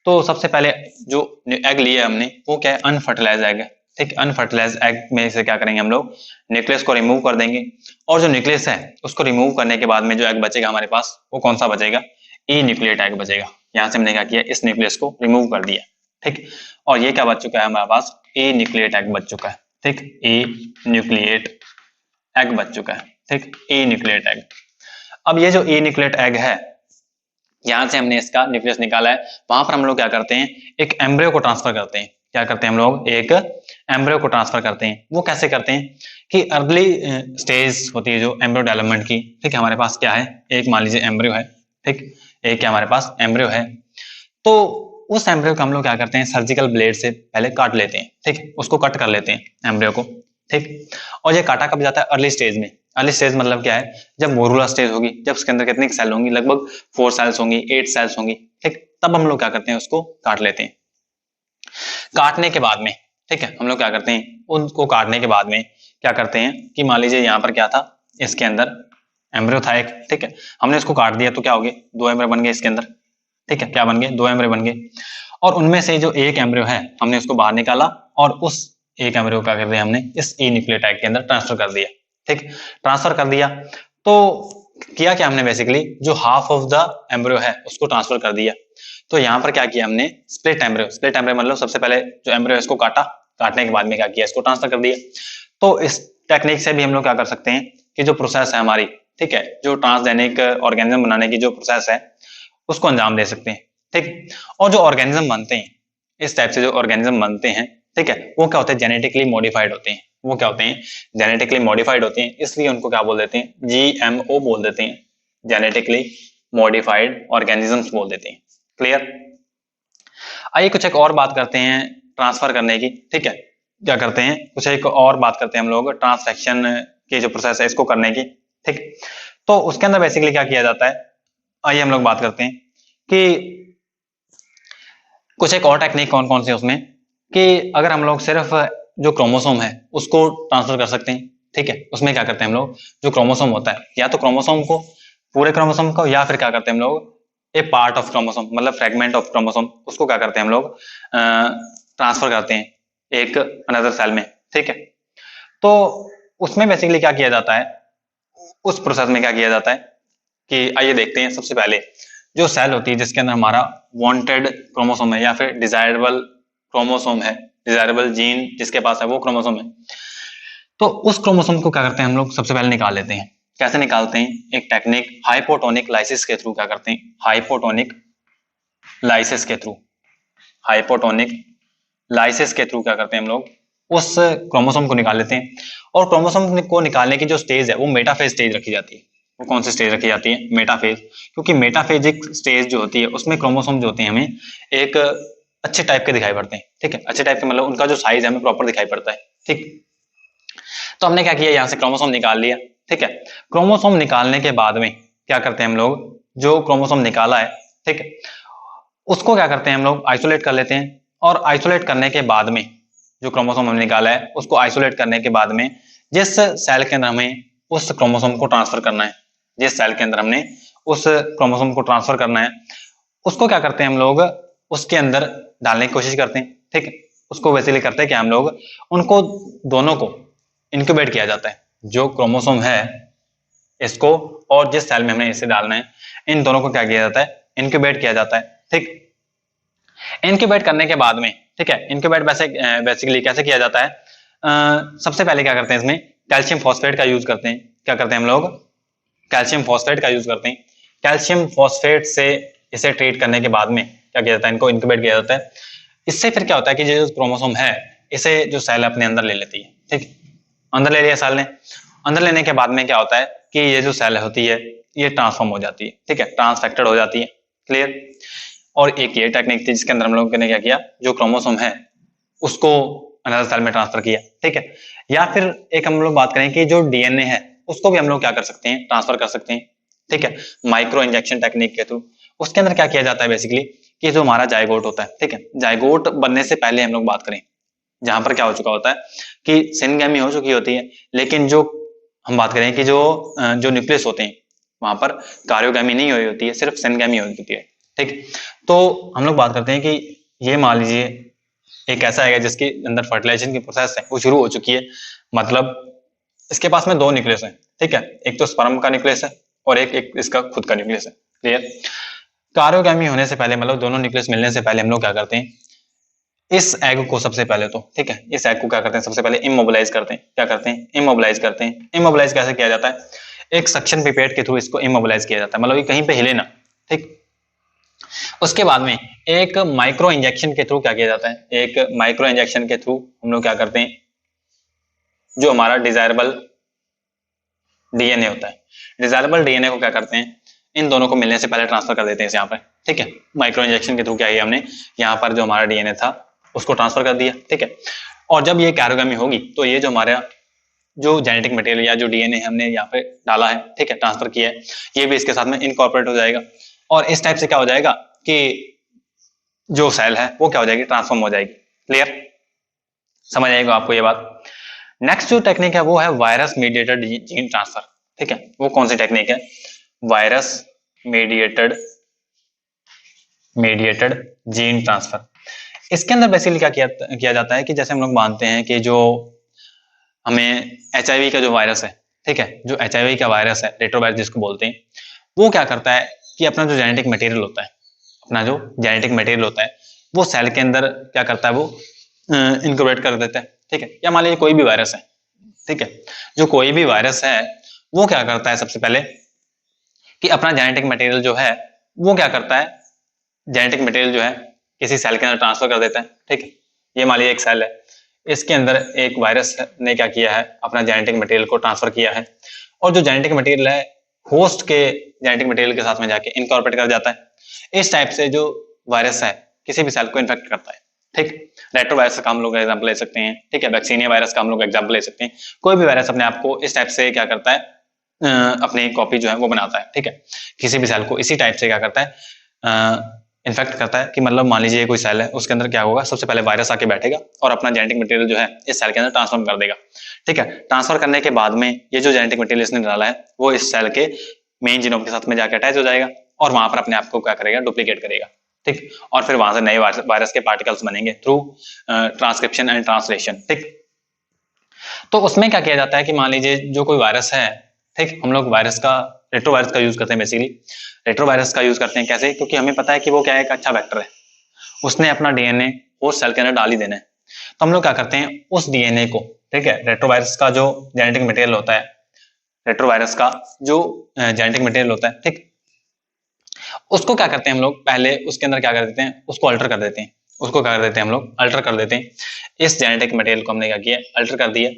तो सबसे पहले जो एग लिया हमने वो क्या है, अनफर्टिलाइज एग है। ठीक। अनफर्टिलाइज एग में से क्या करेंगे हम लोग, न्यूक्लियस को रिमूव कर देंगे, और जो न्यूक्लियस है उसको रिमूव करने के बाद में जो एग बचेगा हमारे पास, वो कौन सा बचेगा, ई न्यूक्लिएट एग बचेगा। यहां से हमने क्या किया, इस न्यूक्लियस को रिमूव कर दिया। ठीक। और ये क्या बच चुका है हमारे पास, ए न्यूक्लिएट एग बच चुका है। ठीक। ए न्यूक्लिएट एग बच चुका है। ठीक। ए न्यूक्लिएट एग। अब ये जो ए न्यूक्लिएट एग है, यहां से हमने इसका न्यूक्लियस निकाला है, वहां पर हम लोग क्या करते हैं, एक एम्ब्रियो को ट्रांसफर करते हैं। क्या करते हैं हम लोग, एक एम्ब्रियो को ट्रांसफर करते हैं। वो कैसे करते हैं कि अर्ली स्टेज होती है जो एम्ब्रियो डेवलपमेंट की। ठीक है, हमारे पास क्या है, एक मान लीजिए एम्ब्रियो है। ठीक। एक क्या हमारे पास एम्ब्रियो है, तो उस एम्ब्रियो को हम लोग क्या करते हैं, सर्जिकल ब्लेड से पहले काट लेते हैं। ठीक। उसको कट कर लेते हैं एम्ब्रियो को। ठीक। और ये काटा कब जाता है, अर्ली स्टेज में। अर्ली स्टेज मतलब क्या है, जब मोरुला स्टेज होगी, जब उसके अंदर कितनी सेल होंगी, लगभग 4 सेल्स होंगी, 8 सेल्स होंगी। ठीक। तब हम लोग क्या करते हैं, उसको काट लेते हैं। काटने के बाद में, ठीक है, हम लोग क्या करते हैं, उनको काटने के बाद में क्या करते हैं कि मान लीजिए यहाँ पर क्या था, इसके अंदर एम्ब्रियो था एक। ठीक है, हमने इसको काट दिया तो क्या हो गए, 2 एम्ब्रियो बन गए इसके अंदर। ठीक है, क्या बन गए, 2 एम्ब्रियो बन गए। और उनमें से जो एक एम्ब्रियो है हमने उसको बाहर निकाला, और उस एक एम्ब्रियो क्या कर दिया हमने, इस ई न्यूक्लिएट एग के अंदर ट्रांसफर कर दिया। ठीक। ट्रांसफर कर दिया तो किया क्या हमने, बेसिकली जो हाफ ऑफ द एम्ब्रियो है उसको ट्रांसफर कर दिया। तो यहाँ पर क्या किया हमने, स्प्लिट एम्ब्रियो। स्प्लिट एम्ब्रियो मतलब सबसे पहले जो एम्ब्रियो है इसको काटा, काटने के बाद में क्या किया, इसको ट्रांसफर कर दिया। तो इस टेक्निक से भी हम लोग क्या कर सकते हैं कि जो प्रोसेस है हमारी, ठीक है, जो ट्रांसजेनिक ऑर्गेनिज्म बनाने की जो प्रोसेस है उसको अंजाम दे सकते हैं। ठीक। और जो ऑर्गेनिज्म बनते हैं, इस टाइप से जो ऑर्गेनिज्म बनते हैं, ठीक है, वो क्या होते हैं, जेनेटिकली मॉडिफाइड होते हैं। वो क्या होते हैं, जेनेटिकली मॉडिफाइड होते हैं, इसलिए उनको क्या बोल देते हैं, जीएमओ बोल देते हैं, जेनेटिकली मॉडिफाइड ऑर्गेनिजम्स बोल देते हैं। क्लियर। आइए कुछ एक और बात करते हैं ट्रांसफर करने की। ठीक है, क्या करते हैं, कुछ एक और बात करते हैं हम लोग ट्रांसफेक्शन की जो प्रोसेस है इसको करने की। ठीक। तो उसके अंदर बेसिकली क्या किया जाता है, आइए हम लोग बात करते हैं कि कुछ एक और टेक्निक कौन कौन सी है उसमें, कि अगर हम लोग सिर्फ जो क्रोमोसोम है उसको ट्रांसफर कर सकते हैं। ठीक है, उसमें क्या करते हैं हम लोग, जो क्रोमोसोम होता है, या तो क्रोमोसोम को, पूरे क्रोमोसोम को, या फिर क्या करते हैं हम लोग, ए पार्ट ऑफ क्रोमोसोम मतलब फ्रेगमेंट ऑफ क्रोमोसोम, उसको क्या करते हैं हम लोग, ट्रांसफर करते हैं एक अनदर सेल में। ठीक है, तो उसमें बेसिकली क्या किया जाता है, उस प्रोसेस में क्या किया जाता है कि आइए देखते हैं। सबसे पहले जो सेल होती है जिसके अंदर हमारा वांटेड क्रोमोसोम है या फिर डिजायरेबल क्रोमोसोम है, डिजायरेबल जीन जिसके पास है वो क्रोमोसोम है, तो उस क्रोमोसोम को क्या करते हैं हम लोग, सबसे पहले निकाल लेते हैं। कैसे निकालते हैं, एक टेक्निक हाइपोटोनिक लाइसिस के थ्रू क्या करते हैं, हाइपोटोनिक लाइसिस के थ्रू, हाइपोटोनिक लाइसिस के थ्रू क्या करते हैं हम लोग, उस क्रोमोसोम को निकाल लेते हैं। और क्रोमोसोम को निकालने की जो स्टेज है वो मेटाफेज स्टेज रखी जाती है। वो कौन सी स्टेज रखी जाती है, मेटाफेज, क्योंकि मेटाफेजिक स्टेज जो होती है उसमें क्रोमोसोम जो होते हैं हमें एक अच्छे टाइप के दिखाई पड़ते हैं। ठीक है, अच्छे टाइप के मतलब उनका जो साइज है हमें प्रॉपर दिखाई पड़ता है। ठीक। तो हमने क्या किया, यहाँ से क्रोमोसोम निकाल लिया। ठीक है, क्रोमोसोम निकालने के बाद में क्या करते हैं हम लोग, जो क्रोमोसोम निकाला है, ठीक है, उसको क्या करते हैं हम लोग आइसोलेट कर लेते हैं, और आइसोलेट करने के बाद में जो क्रोमोसोम हमने निकाला है उसको आइसोलेट करने के बाद में जिस सेल के अंदर हमें उस क्रोमोसोम को ट्रांसफर करना है, जिस सेल के अंदर हमने उस क्रोमोसोम को ट्रांसफर करना है, उसको क्या करते हैं हम लोग उसके अंदर डालने की कोशिश करते हैं। ठीक है, उसको बेसिकली करते हैं कि हम लोग उनको दोनों को इंक्यूबेट किया जाता है, जो क्रोमोसोम है इसको और जिस सेल में हमने इसे डालना है, इन दोनों को क्या किया जाता है, इंक्यूबेट किया जाता है। ठीक, इंक्यूबेट करने के बाद में, ठीक है, इंक्यूबेट बेसिकली कैसे किया जाता है, सबसे पहले क्या करते हैं इसमें कैल्शियम फॉस्फेट का यूज करते हैं। क्या करते हैं हम लोग, कैल्शियम फॉस्फेट का यूज करते हैं। कैल्शियम फॉस्फेट से इसे ट्रीट करने के बाद में क्या किया जाता है, इनको इंक्यूबेट किया जाता है। इससे फिर क्या होता है कि जो क्रोमोसोम है इसे जो सेल अपने अंदर ले लेती है। ठीक, अंदर ले लिया सेल ने, अंदर लेने के बाद में क्या होता है कि ये जो सेल होती है ये ट्रांसफॉर्म हो जाती है। ठीक है, ट्रांसफेक्टेड हो जाती है। क्लियर। और एक ये टेक्निक थी जिसके अंदर हम लोगों ने क्या किया, जो क्रोमोसोम है उसको अनदर सेल में ट्रांसफर किया। ठीक है, या फिर एक हम लोग बात करें कि जो डीएनए है उसको भी हम लोग क्या कर सकते हैं, ट्रांसफर कर सकते हैं। ठीक है, माइक्रो इंजेक्शन टेक्निक के थ्रू। उसके अंदर क्या किया जाता है बेसिकली कि जो हमारा जायगोट होता है, ठीक है, जायगोट बनने से पहले हम लोग बात करें, जहां पर क्या हो चुका होता है कि सिनगैमी हो चुकी होती है, लेकिन जो हम बात करें कि जो न्यूक्लियस होते हैं वहां पर कार्योगामी नहीं हुई होती है, सिर्फ सिनगैमी हुई होती है। ठीक, तो हम लोग बात करते हैं कि ये मान लीजिए एक ऐसा है जिसके अंदर फर्टिलाइजेशन की प्रोसेस है वो शुरू हो चुकी है, मतलब इसके पास में दो न्यूक्लियस है। ठीक है, एक तो स्पर्म का न्यूक्लियस है और एक इसका खुद का न्यूक्लियस है। क्लियर। कार्योगामी होने से पहले, मतलब दोनों न्यूक्लियस मिलने से पहले हम लोग क्या करते हैं, इस एग को सबसे पहले तो, ठीक है, इस एग को क्या करते हैं, सबसे पहले इमोबिलाइज करते हैं। क्या करते हैं, इमोबिलाइज करते हैं। इमोबिलाइज कैसे किया जाता है, एक सक्शन पिपेट के थ्रू इसको इमोबिलाइज किया जाता है, मतलब ये कहीं पे हिले ना। ठीक, उसके बाद में एक माइक्रो इंजेक्शन के थ्रू क्या किया जाता है, एक माइक्रो इंजेक्शन के थ्रू हम लोग क्या करते हैं, जो हमारा डिजायरेबल डीएनए होता है, डिजायरेबल डीएनए को क्या करते हैं, इन दोनों को मिलने से पहले ट्रांसफर कर देते हैं यहाँ पर। ठीक है, माइक्रो इंजेक्शन के थ्रू क्या किया हमने, यहाँ पर जो हमारा डीएनए था उसको ट्रांसफर कर दिया। ठीक है, और जब ये कैरोगामी होगी तो ये जो हमारा जो जेनेटिक मटेरियल या जो डीएनए हमने यहाँ पे डाला है, ठीक है, ट्रांसफर किया है, ये भी इसके साथ में इनकॉर्पोरेट हो जाएगा। और इस टाइप से क्या हो जाएगा कि जो सेल है वो क्या हो जाएगी, ट्रांसफॉर्म हो जाएगी। क्लियर, समझ आएगा आपको ये बात। नेक्स्ट जो टेक्निक है वो है वायरस मीडिएटेड जीन ट्रांसफर। ठीक है, वो कौन सी टेक्निक है, वायरस मीडिएटेड जीन ट्रांसफर। इसके अंदर बेसिकली क्या किया जाता है कि जैसे हम लोग मानते हैं कि जो हमें एचआईवी का जो वायरस है, ठीक है, जो एचआईवी का वायरस है, रेट्रोवायरस जिसको बोलते हैं, वो क्या करता है कि अपना जो जेनेटिक मटेरियल होता है, अपना जो जेनेटिक मटेरियल होता है वो सेल के अंदर क्या करता है, वो इनक्यूबेट कर देता है। ठीक है, या मान लीजिए कोई भी वायरस है, ठीक है, जो कोई भी वायरस है वो क्या करता है सबसे पहले कि अपना जेनेटिक मटेरियल जो है वो क्या करता है, जेनेटिक मटेरियल जो है किसी सेल के अंदर ट्रांसफर कर देता है। ठीक है, ये मान लीजिए एक सेल है, इसके अंदर एक वायरस ने क्या किया है, अपना जेनेटिक मटेरियल को ट्रांसफर किया है, और जो जेनेटिक मटेरियल है होस्ट के जेनेटिक मटेरियल के साथ में जाके इनकॉर्पोरेट कर जाता है। इस टाइप से जो वायरस है किसी भी सेल को इन्फेक्ट करता है। ठीक, रेट्रोवायरस का हम लोग एग्जाम्पल ले सकते हैं। ठीक है, वैक्सीनिया वायरस का हम लोग एग्जाम्पल ले सकते हैं। कोई भी वायरस अपने आप को इस टाइप से क्या करता है, अपनी कॉपी जो है वो बनाता है। ठीक है, किसी भी सेल को इसी टाइप से क्या करता है, इन्फेक्ट करता है, कि मतलब मान लीजिए कोई सेल है उसके अंदर क्या होगा, सबसे पहले वायरस आके बैठेगा और अपना जेनेटिक मटेरियल जो है इस सेल के अंदर ट्रांसफर कर देगा। ठीक है, ट्रांसफर करने के बाद में ये जो जेनेटिक मटेरियल इसने डाला है वो इस सेल के मेन जीनोम के साथ में जाकर अटैच हो जाएगा और वहां पर अपने आप को क्या करेगा, डुप्लीकेट करेगा। ठीक, और फिर वहां से नए वायरस के पार्टिकल्स बनेंगे थ्रू ट्रांसक्रिप्शन एंड ट्रांसलेशन। ठीक, तो उसमें क्या किया जाता है कि मान लीजिए जो कोई वायरस है, ठीक, हम लोग वायरस का रेट्रोवायरस का यूज करते हैं। बेसिकली रेट्रोवायरस का यूज करते हैं कैसे, क्योंकि हमें पता है कि वो क्या है, एक अच्छा वेक्टर है, उसने अपना डीएनए होस्ट सेल के अंदर डाल ही देना है। तो हम लोग क्या करते हैं, उस डीएनए को, ठीक है, रेट्रोवायरस का जो जेनेटिक मटेरियल होता है, रेट्रोवायरस का जो जेनेटिक मटेरियल होता है, ठीक, उसको क्या करते हैं हम लोग, पहले उसके अंदर क्या कर देते हैं, उसको अल्टर कर देते हैं। उसको क्या कर देते हैं हम लोग, अल्टर कर देते हैं। इस जेनेटिक मटेरियल को हमने क्या किया, अल्टर कर दिया।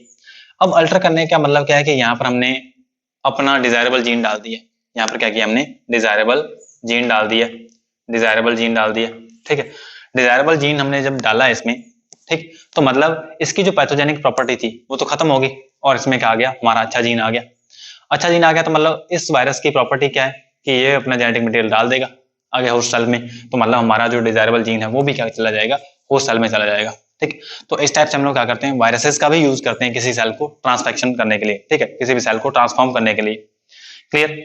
अब अल्टर करने का मतलब क्या है कि यहाँ पर हमने अपना डिजायरेबल जीन डाल दिया। यहाँ पर क्या किया हमने, डिजायरेबल जीन डाल दिया, डिजायरेबल जीन डाल दिया। ठीक है, डिजायरेबल जीन हमने जब डाला इसमें, ठीक, तो मतलब इसकी जो पैथोजेनिक प्रॉपर्टी थी वो तो खत्म होगी और इसमें क्या आ गया, हमारा अच्छा जीन आ गया। अच्छा जीन आ गया तो मतलब इस वायरस की प्रॉपर्टी क्या है कि ये अपना जेनेटिक मटेरियल डाल देगा आगे होस्ट सेल में, तो मतलब हमारा जो डिजायरेबल जीन है वो भी क्या चला जाएगा, होस्ट सेल में चला जाएगा। ठीक, तो इस टाइप से हम लोग क्या करते हैं, वायरसेस का भी यूज करते हैं किसी सेल को ट्रांसफेक्शन करने के लिए, ठीक है, किसी भी सेल को ट्रांसफॉर्म करने के लिए। क्लियर।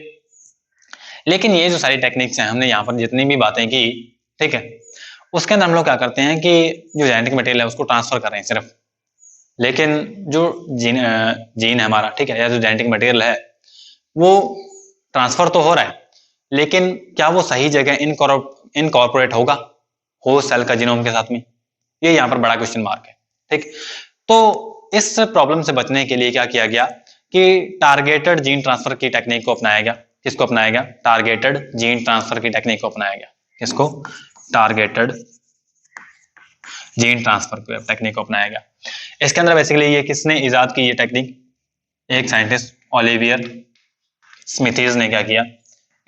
लेकिन ये जो सारी टेक्निक्स हैं, हमने यहाँ पर जितनी भी बातें की, ठीक है, उसके अंदर हम लोग क्या करते हैं कि जो जेनेटिक मटेरियल है उसको ट्रांसफर कर रहे हैं सिर्फ, लेकिन जो जीन है हमारा, ठीक है, या जो जेनेटिक मटेरियल है वो ट्रांसफर तो हो रहा है, लेकिन क्या वो सही जगह इनकॉर्पोरेट होगा होस्ट सेल का जीनोम के साथ में, ये यहाँ पर बड़ा क्वेश्चन मार्क है। ठीक, तो इस प्रॉब्लम से बचने के लिए क्या किया गया कि टारगेटेड जीन ट्रांसफर की टेक्निक को अपनाया गया। किसको अपनाया गया, टारगेटेड जीन ट्रांसफर की टेक्निक को अपनाया गया। किसको, टारगेटेड जीन ट्रांसफर टेक्निक को अपनाया गया। इसके अंदर बेसिकली ये किसने इजाद की ये टेक्निक, एक साइंटिस्ट ओलिवियर स्मिथीज ने क्या किया,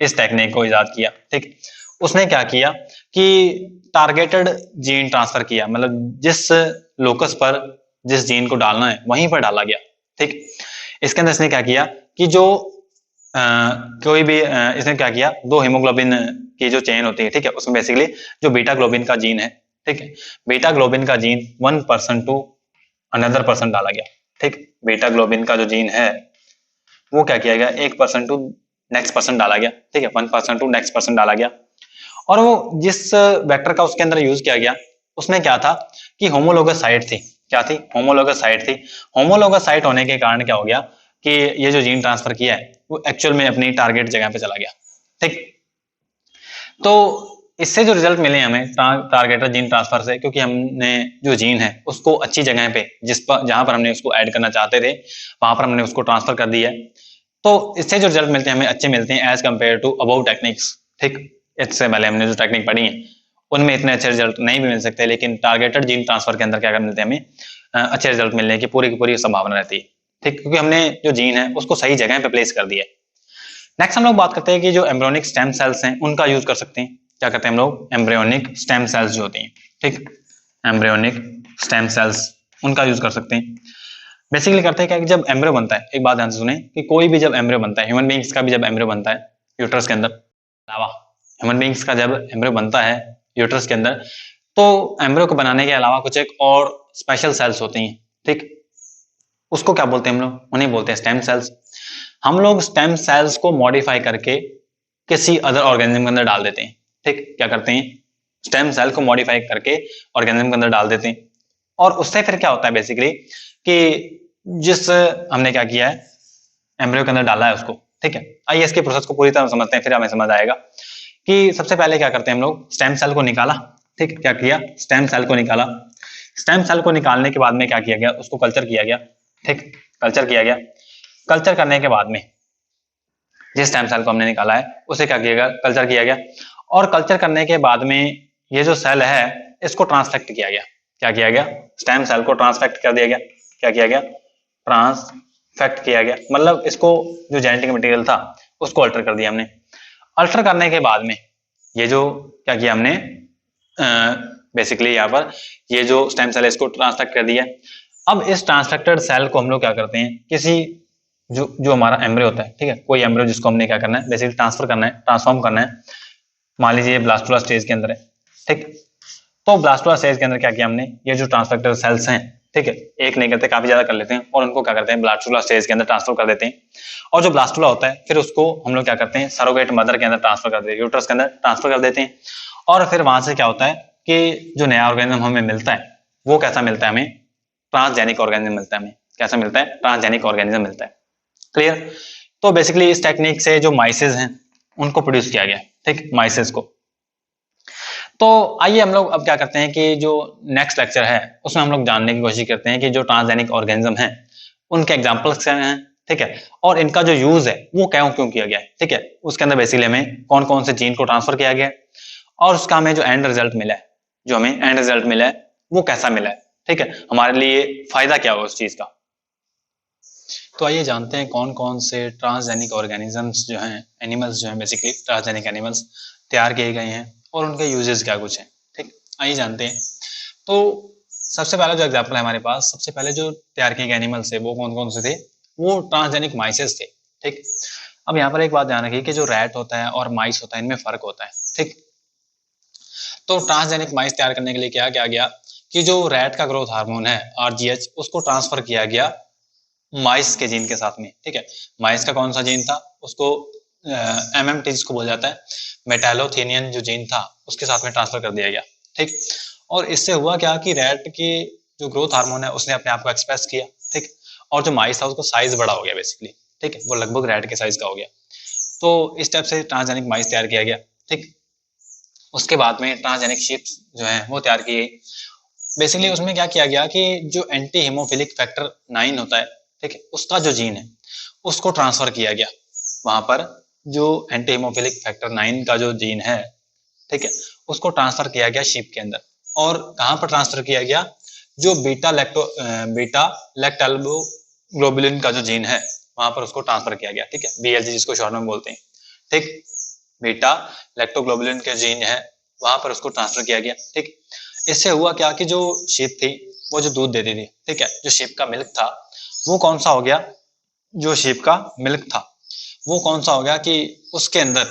इस टेक्निक को इजाद किया। ठीक, उसने क्या किया कि टारगेटेड जीन ट्रांसफर किया, मतलब जिस लोकस पर जिस जीन को डालना है वहीं पर डाला गया। ठीक, इसके अंदर इसने क्या किया कि जो कोई भी इसने क्या किया, दो हीमोग्लोबिन की जो चेन होती है, ठीक है, उसमें बेसिकली जो बीटा ग्लोबिन का जीन है, ठीक है, बीटा ग्लोबिन का जीन 1% टू अनदर पर्सन डाला गया। ठीक, बीटा ग्लोबिन का जो जीन है वो क्या किया गया, 1% टू नेक्स्ट पर्सन डाला गया। ठीक है, 1% टू नेक्स्ट पर्सन डाला गया। और वो जिस वेक्टर का उसके अंदर यूज किया गया उसमें क्या था कि होमोलोगस साइट थी। क्या थी, होमोलोगस साइट थी। होमोलोगस साइट होने के कारण क्या हो गया कि ये जो जीन ट्रांसफर किया है वो एक्चुअल में अपनी टारगेट जगह पे चला गया। ठीक, तो इससे जो रिजल्ट मिले हमें टारगेटेड जीन ट्रांसफर से, क्योंकि हमने जो जीन है उसको अच्छी जगह पे जहां पर हमने उसको ऐड करना चाहते थे वहां पर हमने उसको ट्रांसफर कर दिया है, तो इससे जो रिजल्ट मिलते हैं हमें अच्छे मिलते हैं as compare to above techniques. ठीक, इससे पहले हमने जो टेक्निक पढ़ी है उनमें इतने अच्छे रिजल्ट नहीं भी मिल सकते, लेकिन टारगेटेड जीन ट्रांसफर के अंदर क्या मिलते हैं हमें, अच्छे रिजल्ट मिलने की पूरी की पूरी संभावना रहती है। ठीक, क्योंकि हमने जो जीन है उसको सही जगह पे प्लेस कर दिया है। नेक्स्ट हम लोग बात करते हैं कि जो एम्ब्रियोनिक स्टेम सेल्स हैं उनका यूज कर सकते हैं। क्या करते हैं हम लोग, एम्ब्रियोनिक स्टेम सेल्स जो होती हैं, ठीक, एम्ब्रियोनिक स्टेम सेल्स उनका यूज कर सकते हैं। बेसिकली करते हैं क्या कि जब एम्ब्रियो बनता है, एक बात ध्यान से सुने कि कोई भी जब एम्ब्रियो बनता है, ह्यूमन बींग्स का भी जब एम्ब्रियो बनता है यूट्रस के अंदर, अलावा ह्यूमन बींग्स का जब एम्ब्रियो बनता है यूट्रस के अंदर, तो एम्ब्रियो को बनाने के अलावा कुछ एक और स्पेशल सेल्स होती हैं। ठीक, उसको क्या बोलते हैं हम लोग, उन्हें बोलते हैं स्टेम सेल्स। हम लोग स्टेम सेल्स को मॉडिफाई करके किसी अदर ऑर्गेनिज्म के अंदर डाल देते हैं। ठीक, क्या करते हैं, स्टेम सेल को मॉडिफाई करके ऑर्गेनिज्म के अंदर डाल देते हैं, और उससे फिर क्या होता है बेसिकली कि जिस हमने क्या किया है, एम्ब्रियो के अंदर डाला है उसको। ठीक है, आइए इसके प्रोसेस को पूरी तरह समझते हैं, फिर हमें समझ आएगा कि सबसे पहले क्या करते हैं हम लोग, स्टेम सेल को निकाला। ठीक, क्या किया, स्टेम सेल को निकाला। स्टेम सेल को निकालने के बाद में क्या किया गया, उसको कल्चर किया गया। ठीक, कल्चर किया गया। कल्चर करने के बाद में जिस स्टेम सेल को हमने निकाला है उसे क्या किया गया, कल्चर किया गया। और कल्चर करने के बाद में ये जो सेल है इसको ट्रांसफेक्ट किया गया। क्या किया गया, स्टेम सेल को ट्रांसफेक्ट कर दिया गया। क्या किया गया, ट्रांसफेक्ट किया गया, मतलब इसको जो जेनेटिक मटेरियल था उसको अल्टर कर दिया हमने। अल्टर करने के बाद में ये जो क्या किया हमने, बेसिकली यहाँ पर ये जो स्टेम सेल है इसको ट्रांसफेक्ट कर दिया। अब इस ट्रांसफेक्टेड सेल को हम लोग क्या करते हैं, किसी जो हमारा एम्ब्रियो होता है, ठीक है, कोई एम्ब्रियो जिसको हमने क्या करना है, बेसिकली ट्रांसफर करना है, ट्रांसफॉर्म करना है। मान लीजिए ब्लास्टुला स्टेज के अंदर है। ठीक, तो ब्लास्टुला स्टेज के अंदर क्या किया हमने, ये जो ट्रांसफेक्टेड सेल्स हैं, ठीक है, एक नहीं करते, काफी ज्यादा कर लेते हैं, और उनको क्या करते हैं, ब्लास्टुला स्टेज के अंदर ट्रांसफर कर देते हैं। और जो ब्लास्टुला होता है फिर उसको हम लोग क्या करते हैं, सरोगेट मदर के अंदर ट्रांसफर कर देते हैं, यूट्रस के अंदर ट्रांसफर कर देते हैं। और फिर वहां से क्या होता है कि जो नया ऑर्गेनिज्म हमें मिलता है वो कैसा मिलता है, हमें ट्रांसजेनिक ऑर्गेनिज्म मिलता है। हमें कैसा मिलता है, ट्रांसजेनिक ऑर्गेनिज्म मिलता है। क्लियर। तो बेसिकली इस टेक्निक से जो माइसेस हैं उनको प्रोड्यूस किया गया। ठीक, माइसेस को। तो आइए हम लोग अब क्या करते हैं कि जो नेक्स्ट लेक्चर है उसमें हम लोग जानने की कोशिश करते हैं कि जो ट्रांसजेनिक ऑर्गेनिज्म हैं उनके एग्जांपल्स क्या हैं, ठीक है, और इनका जो यूज है वो क्यों क्यों किया गया है। ठीक है, उसके अंदर बेसिकली हमें कौन कौन से जीन को ट्रांसफर किया गया है और उसका हमें जो एंड रिजल्ट मिला है, जो हमें एंड रिजल्ट मिला है वो कैसा मिला है। ठीक है, हमारे लिए फायदा क्या हुआ उस चीज का। तो आइए जानते हैं कौन कौन से ट्रांसजेनिक ऑर्गेनिजम्स जो हैं, एनिमल्स जो हैं, बेसिकली ट्रांसजेनिक एनिमल्स तैयार किए गए हैं और उनके यूजेस क्या कुछ हैं। ठीक, आइए जानते हैं। तो सबसे पहला जो एग्जांपल है हमारे पास, सबसे पहले जो तैयार किए गए एनिमल्स है वो कौन कौन से थे, वो ट्रांसजेनिक माइसेस थे। ठीक, अब यहाँ पर एक बात ध्यान रखिए कि जो रैट होता है और माइस होता है इनमें फर्क होता है। ठीक, तो ट्रांसजेनिक माइस तैयार करने के लिए क्या किया गया कि जो रैट का ग्रोथ हार्मोन है RGH उसको ट्रांसफर किया गया माइस के जीन के साथ में। ठीक है, माइस का कौन सा जीन था, उसको MMT जिसको बोला जाता है, मेटालोथेनियन जो जीन था उसके साथ में ट्रांसफर कर दिया गया। ठीक, और इससे हुआ क्या कि रैट की जो ग्रोथ हार्मोन है उसने अपने आप को एक्सप्रेस किया। ठीक, और जो माइस था उसको साइज बड़ा हो गया बेसिकली। ठीक है, वो लगभग रैट के साइज का हो गया। तो इस टाइप से ट्रांसजेनिक माइस तैयार किया गया। ठीक, उसके बाद में ट्रांसजेनिक शीप्स जो है वो तैयार की गई। बेसिकली उसमें क्या किया गया कि जो एंटी हीमोफिलिक फैक्टर 9 होता है, ठीक है, उसका जो जीन है उसको ट्रांसफर किया गया वहां पर। जो एंटी हीमोफिलिक फैक्टर 9 का जो जीन है, ठीक है, उसको ट्रांसफर किया गया शीप के अंदर। और कहां पर ट्रांसफर किया गया, जो बीटा लैक्टोग्लोबुलिन का जो जीन है वहां पर उसको ट्रांसफर किया गया। ठीक है, BLG जिसको शॉर्ट में बोलते हैं। ठीक, बीटा लैक्टोग्लोबुलिन के जीन है वहां पर उसको ट्रांसफर किया गया। ठीक, इससे हुआ क्या कि जो शीप थी वो जो दूध देती थी, ठीक है, जो शीप का मिल्क था वो कौन सा हो गया, जो शीप का मिल्क था वो कौन सा हो गया कि उसके अंदर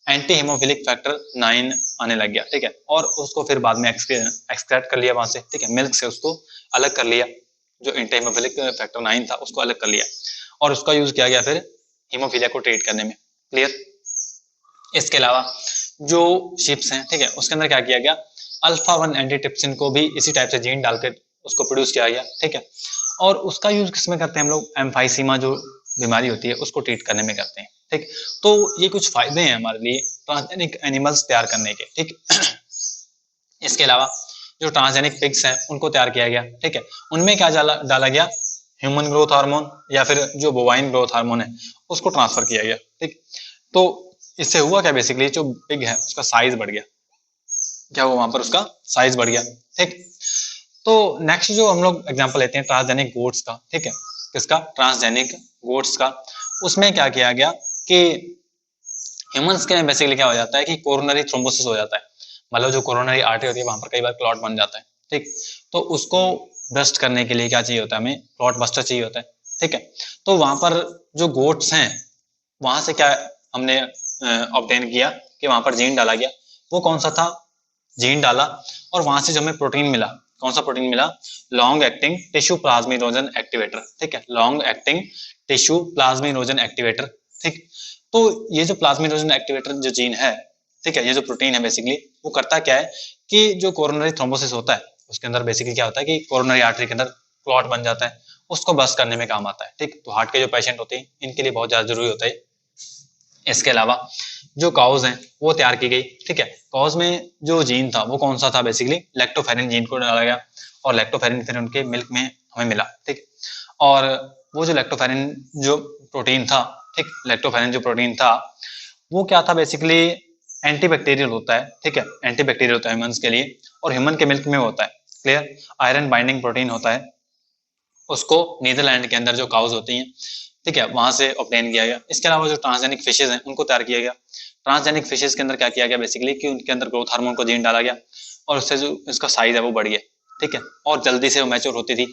एंटी हीमोफिलिक फैक्टर 9 आने लग गया। ठीक है, और उसको फिर बाद में एक्सट्रैक्ट कर लिया वहां से। ठीक है, मिल्क से उसको अलग कर लिया, जो एंटी हीमोफिलिक फैक्टर 9 था उसको अलग कर लिया और उसका यूज किया गया फिर हीमोफीलिया को ट्रीट करने में। क्लियर। इसके अलावा जो शिप्स हैं, ठीक है, उसके अंदर क्या किया गया, अल्फा 1 एंटीट्रिप्सिन को भी इसी टाइप से जीन डालकर उसको प्रोड्यूस किया गया। ठीक है, और उसका यूज किसमें करते हैं हम लोग, एम्फाइसीमा जो बीमारी होती है उसको ट्रीट करने में करते हैं। ठीक, तो ये कुछ फायदे हैं हमारे लिए ट्रांसजेनिक एनिमल्स तैयार करने के। ठीक, इसके अलावा जो ट्रांसजेनिक पिग्स हैं उनको तैयार किया गया। ठीक है, उनमें क्या डाला गया, ह्यूमन ग्रोथ हार्मोन या फिर जो बोवाइन ग्रोथ हार्मोन है उसको ट्रांसफर किया गया। ठीक, तो इससे हुआ क्या, बेसिकली जो पिग है उसका साइज बढ़ गया। क्या हुआ वहां पर, उसका साइज बढ़ गया। ठीक, तो नेक्स्ट जो हम लोग एग्जांपल लेते हैं ट्रांसजेनिक गोट्स का। ठीक है, किसका, ट्रांसजेनिक गोट्स का। उसमें क्या किया गया कि ह्यूमंस के में बेसिकली क्या हो जाता है कि कोरोनरी थ्रोम्बोसिस हो जाता है। मतलब जो कोरोनरी आर्टरी होती है वहां पर कई बार क्लॉट बन जाता है। ठीक, तो उसको बस्ट करने के लिए क्या चाहिए होता है, हमें क्लॉट बस्टर चाहिए होता है। ठीक है, तो वहां पर जो गोट्स हैं वहां से क्या हमने ऑब्टेन किया कि वहां पर जीन डाला गया। वो कौन सा था, जीन डाला और वहां से जो हमें प्रोटीन मिला, कौन सा प्रोटीन मिला, long acting tissue plasminogen activator. ठीक है, long acting tissue plasminogen activator. ठीक, तो ये जो प्लाज्मिनोजन एक्टिवेटर जो जीन है, ठीक है, ये जो प्रोटीन है बेसिकली वो करता क्या है कि जो कोरोनरी थ्रोम्बोसिस होता है उसके अंदर बेसिकली क्या होता है कि कोरोनरी आर्टरी के अंदर क्लॉट बन जाता है, उसको बस्ट करने में काम आता है। ठीक, तो हार्ट के जो पेशेंट होते हैं इनके लिए बहुत ज्यादा जरूरी होता है। इसके अलावा जो काउज हैं वो तैयार की गई। ठीक है, काउज में जो जीन था वो कौन सा था, बेसिकली लैक्टोफेरिन जीन को डाला गया और लैक्टोफेरिन फिर उनके मिल्क में हमें मिला। ठीक, और वो जो लैक्टोफेरिन जो प्रोटीन था, ठीक, लैक्टोफेरिन जो प्रोटीन था वो क्या था, बेसिकली एंटीबैक्टीरियल होता है। ठीक है, एंटीबैक्टीरियल होता है ह्यूमंस के लिए और ह्यूमन के मिल्क में होता है। क्लियर, आयरन बाइंडिंग प्रोटीन होता है, उसको नीदरलैंड के अंदर जो काउज होती हैं, ठीक है, वहां से ऑब्टेन किया गया। इसके अलावा जो ट्रांसजेनिक फिशेज हैं उनको तैयार किया गया। ट्रांसजेनिक फिशेज के अंदर क्या किया गया, बेसिकली कि उनके अंदर ग्रोथ हार्मोन को जीन डाला गया और उससे जो इसका साइज है वो बढ़ गया। ठीक है, और जल्दी से वो मैच्योर होती थी,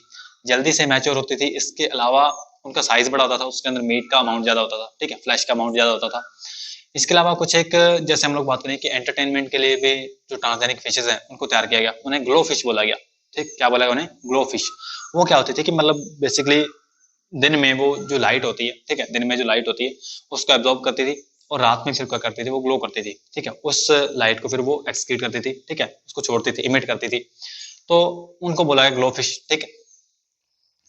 जल्दी से मैच्योर होती थी। इसके अलावा उनका साइज बड़ा होता था, उसके अंदर मीट का अमाउंट ज्यादा होता था। ठीक है, फ्लैश का अमाउंट ज्यादा होता था। इसके अलावा कुछ एक, जैसे हम लोग बात करें कि एंटरटेनमेंट के लिए भी जो ट्रांसजेनिक फिशेज हैं उनको तैयार किया गया, उन्हें ग्लो फिश बोला गया। ठीक, क्या बोला गया उन्हें, ग्लो फिश। वो क्या होती थी कि मतलब बेसिकली दिन में वो जो लाइट होती है, ठीक है, दिन में जो लाइट होती है उसको एब्जॉर्ब करती थी और रात में फिर क्या करती थी, वो ग्लो करती थी। ठीक है, उस लाइट को फिर वो एक्सक्रीट करती थी। ठीक है, उसको छोड़ती थी, इमिट करती थी, तो उनको बोला गया ग्लो फिश। ठीक है,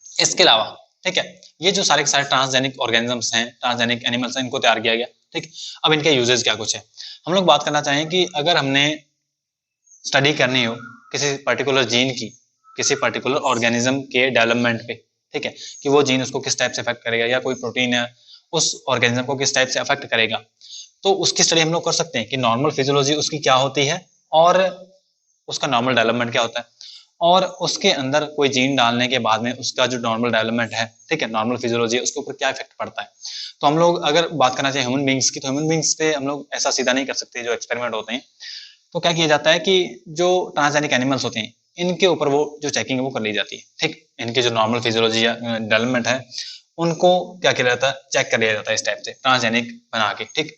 इसके अलावा, ठीक है, ये जो सारे के सारे ट्रांसजेनिक ऑर्गेनिजम्स हैं, ट्रांसजेनिक एनिमल्स हैं, इनको तैयार किया गया। ठीक, अब इनके यूजेस क्या कुछ है, हम लोग बात करना चाहें कि अगर हमने स्टडी करनी हो किसी पर्टिकुलर जीन की, किसी पर्टिकुलर ऑर्गेनिज्म के डेवलपमेंट पे, ठीक है, कि वो जीन उसको किस टाइप से अफेक्ट करेगा या कोई प्रोटीन है उस ऑर्गेनिज्म को किस टाइप से अफेक्ट करेगा, तो उसकी स्टडी हम लोग कर सकते हैं कि नॉर्मल फिजियोलॉजी उसकी क्या होती है और उसका नॉर्मल डेवलपमेंट क्या होता है, और उसके अंदर कोई जीन डालने के बाद में उसका जो नॉर्मल डेवलपमेंट है, ठीक है, नॉर्मल फिजियोलॉजी है, उसके ऊपर क्या इफेक्ट पड़ता है। तो हम लोग अगर बात करना चाहें ह्यूमन बींग्स की, तो ह्यूमन बींग्स पे हम लोग ऐसा सीधा नहीं कर सकते, जो एक्सपेरिमेंट होते हैं। तो क्या किया जाता है कि जो ट्रांसजेनिक एनिमल्स होते हैं इनके ऊपर वो जो चेकिंग है वो कर ली जाती है। ठीक, इनके जो नॉर्मल फिजियोलॉजी या डेवलपमेंट है उनको क्या किया जाता है, चेक कर लिया जाता है इस टाइप से ट्रांसजेनिक बना के। ठीक,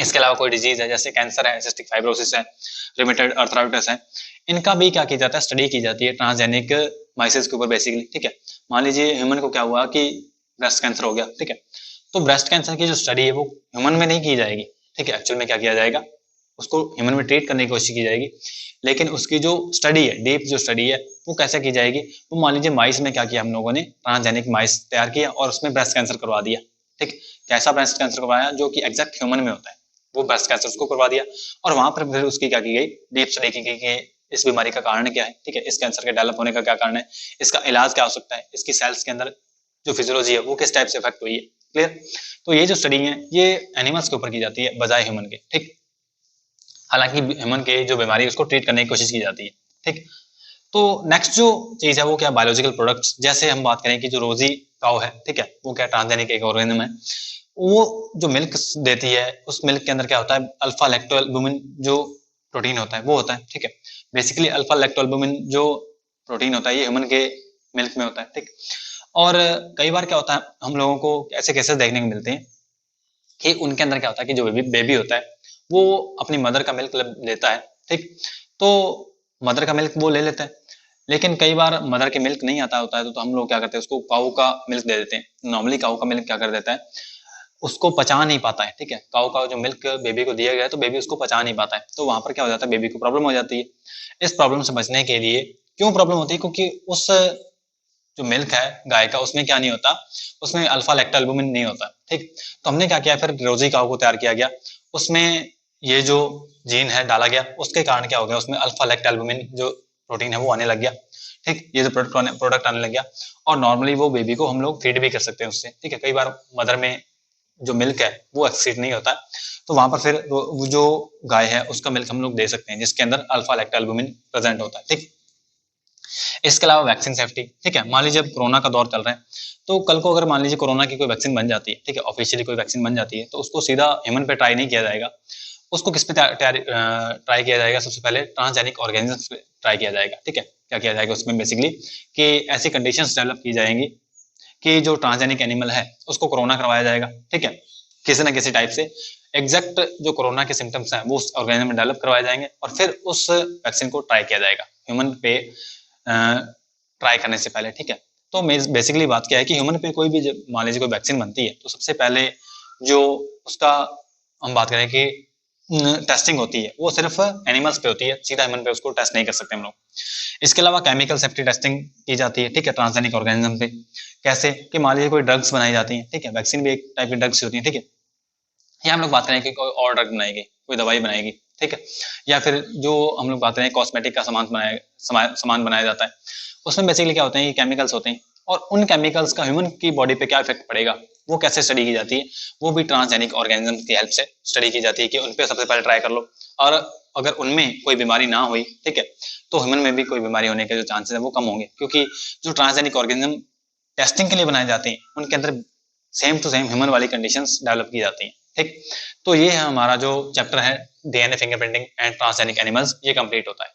इसके अलावा कोई डिजीज है जैसे कैंसर है, सिस्टिक फाइब्रोसिस है, रिमेटॉइड आर्थराइटिस है, इनका भी क्या किया जाता है, स्टडी की जाती है ट्रांसजेनिक माइसेस के ऊपर बेसिकली, ठीक है। मान लीजिए ह्यूमन को क्या हुआ कि ब्रेस्ट कैंसर हो गया, ठीक है, तो ब्रेस्ट कैंसर की जो स्टडी है वो ह्यूमन में नहीं की जाएगी, ठीक है। एक्चुअल में क्या किया जाएगा, उसको ह्यूमन में ट्रीट करने की कोशिश की जाएगी, लेकिन उसकी जो स्टडी है, डीप जो स्टडी है, वो कैसे की जाएगी, वो मान लीजिए माइस में क्या किया हम लोगों ने, ट्रांसजेनिक माइस तैयार किया और उसमें ब्रेस्ट कैंसर करवा दिया, ठीक। कैसा ब्रेस्ट कैंसर करवाया, जो कि एग्जैक्ट ह्यूमन में होता है, वो ब्रेस्ट कैंसर उसको करवा दिया, और वहां पर फिर उसकी क्या की गई, डीप स्टडी की गई कि इस बीमारी का कारण क्या है, ठीक है, इस कैंसर के डेवलप होने का क्या कारण है, इसका इलाज क्या हो सकता है, इसकी सेल्स के अंदर जो फिजियोलॉजी है वो किस टाइप से इफेक्ट हुई है, क्लियर। तो ये जो स्टडी है ये एनिमल्स के ऊपर की जाती है बजाय ह्यूमन के, ठीक। हालांकि ह्यूमन के जो बीमारी है उसको ट्रीट करने की कोशिश की जाती है, ठीक। तो नेक्स्ट जो चीज है वो क्या, बायोलॉजिकल प्रोडक्ट्स। जैसे हम बात करें कि जो रोजी काऊ है, ठीक है, वो क्या ट्रांसजेनिक एक ऑर्गेनिज्म है, वो जो मिल्क देती है उस मिल्क के अंदर क्या होता है, अल्फा लैक्टोएल्बुमिन जो प्रोटीन होता है वो होता है, ठीक है। बेसिकली अल्फा लैक्टोएल्बुमिन जो प्रोटीन होता है ये ह्यूमन के मिल्क में होता है, ठीक। और कई बार क्या होता है, हम लोगों को ऐसे केसेस देखने को मिलते हैं कि उनके अंदर क्या होता है कि जो बेबी होता है वो अपनी मदर का मिल्क लेता है, ठीक। तो मदर का मिल्क वो ले लेता है, लेकिन कई बार मदर के मिल्क नहीं आता होता है, तो हम लोग क्या करते हैं, उसको काऊ का मिल्क दे देते हैं। नॉर्मली काऊ का मिल्क क्या कर देता है, उसको पचा नहीं पाता है, ठीक है। काऊ का जो मिल्क बेबी को दिया गया है तो बेबी उसको पचा नहीं पाता है, तो वहां पर क्या हो जाता है, बेबी को प्रॉब्लम हो जाती है। इस प्रॉब्लम से बचने के लिए, क्यों प्रॉब्लम होती है, क्योंकि उस जो मिल्क है गाय का उसमें क्या नहीं होता, उसमें अल्फा लैक्टोएल्बुमिन नहीं होता, ठीक। तो हमने क्या किया, फिर रोजी काऊ को तैयार किया गया, उसमें ये जो जीन है डाला गया, उसके कारण क्या हो गया, उसमें अल्फा लैक्टोएल्बुमिन जो प्रोटीन है वो आने लग गया, ठीक। ये जो प्रोडक्ट आने लग गया, और नॉर्मली वो बेबी को हम लोग फीड भी कर सकते हैं उससे, ठीक है। कई बार मदर में जो मिल्क है वो एक्सीड नहीं होता, तो वहां पर फिर वो जो गाय है उसका मिल्क हम लोग दे सकते हैं जिसके अंदर अल्फा लैक्टोएल्बुमिन प्रेजेंट होता है, ठीक। इसके अलावा वैक्सीन सेफ्टी, ठीक है। मान लीजिए कोरोना का दौर चल रहा है, तो कल को अगर मान लीजिए कोरोना की कोई वैक्सीन बन जाती है, ठीक है, ऑफिशियली कोई वैक्सीन बन जाती है, तो उसको सीधा ह्यूमन पे ट्राई नहीं किया जाएगा, उसको किस पे ट्राई किया जाएगा, सबसे पहले ट्रांसजेनिक ऑर्गेनिजम्स पे ट्राई किया जाएगा, ठीक है। क्या किया जाएगा उसमें बेसिकली कि ऐसी कंडीशंस डेवलप की जाएंगी कि जो ट्रांसजेनिक एनिमल है उसको कोरोना करवाया जाएगा, ठीक है, किसी ना किसी टाइप से। एग्जैक्ट जो कोरोना के सिम्टम्स हैं वो उस ऑर्गेनिज्म में डेवलप करवाए जाएंगे, और फिर उस वैक्सीन को ट्राई किया जाएगा ह्यूमन पे ट्राई करने से पहले, ठीक है। तो बेसिकली बात क्या है कि ह्यूमन पे कोई भी मान लीजिए कोई वैक्सीन बनती है, तो सबसे पहले जो उसका हम बात करें कि टेस्टिंग होती है वो सिर्फ एनिमल्स पे होती है, सीधा ह्यूमन पे उसको टेस्ट नहीं कर सकते हम लोग। इसके अलावा केमिकल सेफ्टी टेस्टिंग की जाती है, ठीक है, ट्रांसजेनिक ऑर्गेनिज्म पे। कैसे कि मान लीजिए कोई ड्रग्स बनाई जाती हैं, ठीक है, वैक्सीन भी एक टाइप की ड्रग्स होती है, ठीक है। या हम लोग बात करें कि कोई और ड्रग बनाएगी, कोई दवाई बनाएगी, ठीक है, या फिर जो हम लोग बात करें कॉस्मेटिक का सामान बनाया जाता है, उसमें बेसिकली क्या होते हैं, ये केमिकल्स होते हैं, और उन केमिकल्स का ह्यूमन की बॉडी पे क्या इफेक्ट पड़ेगा वो कैसे स्टडी की जाती है, वो भी ट्रांसजेनिक ऑर्गेनिज्म की हेल्प से स्टडी की जाती है कि उन पे सबसे पहले ट्राई कर लो, और अगर उनमें कोई बीमारी ना हुई, ठीक है, तो ह्यूमन में भी कोई बीमारी होने के जो चांसेस है वो कम होंगे, क्योंकि जो ट्रांसजेनिक ऑर्गेनिज्म टेस्टिंग के लिए बनाए जाते हैं उनके अंदर सेम टू सेम ह्यूमन वाली कंडीशंस डेवलप की जाती हैं, ठीक। तो ये है हमारा जो चैप्टर है DNA fingerprinting and transgenic animals, ये कंप्लीट होता है।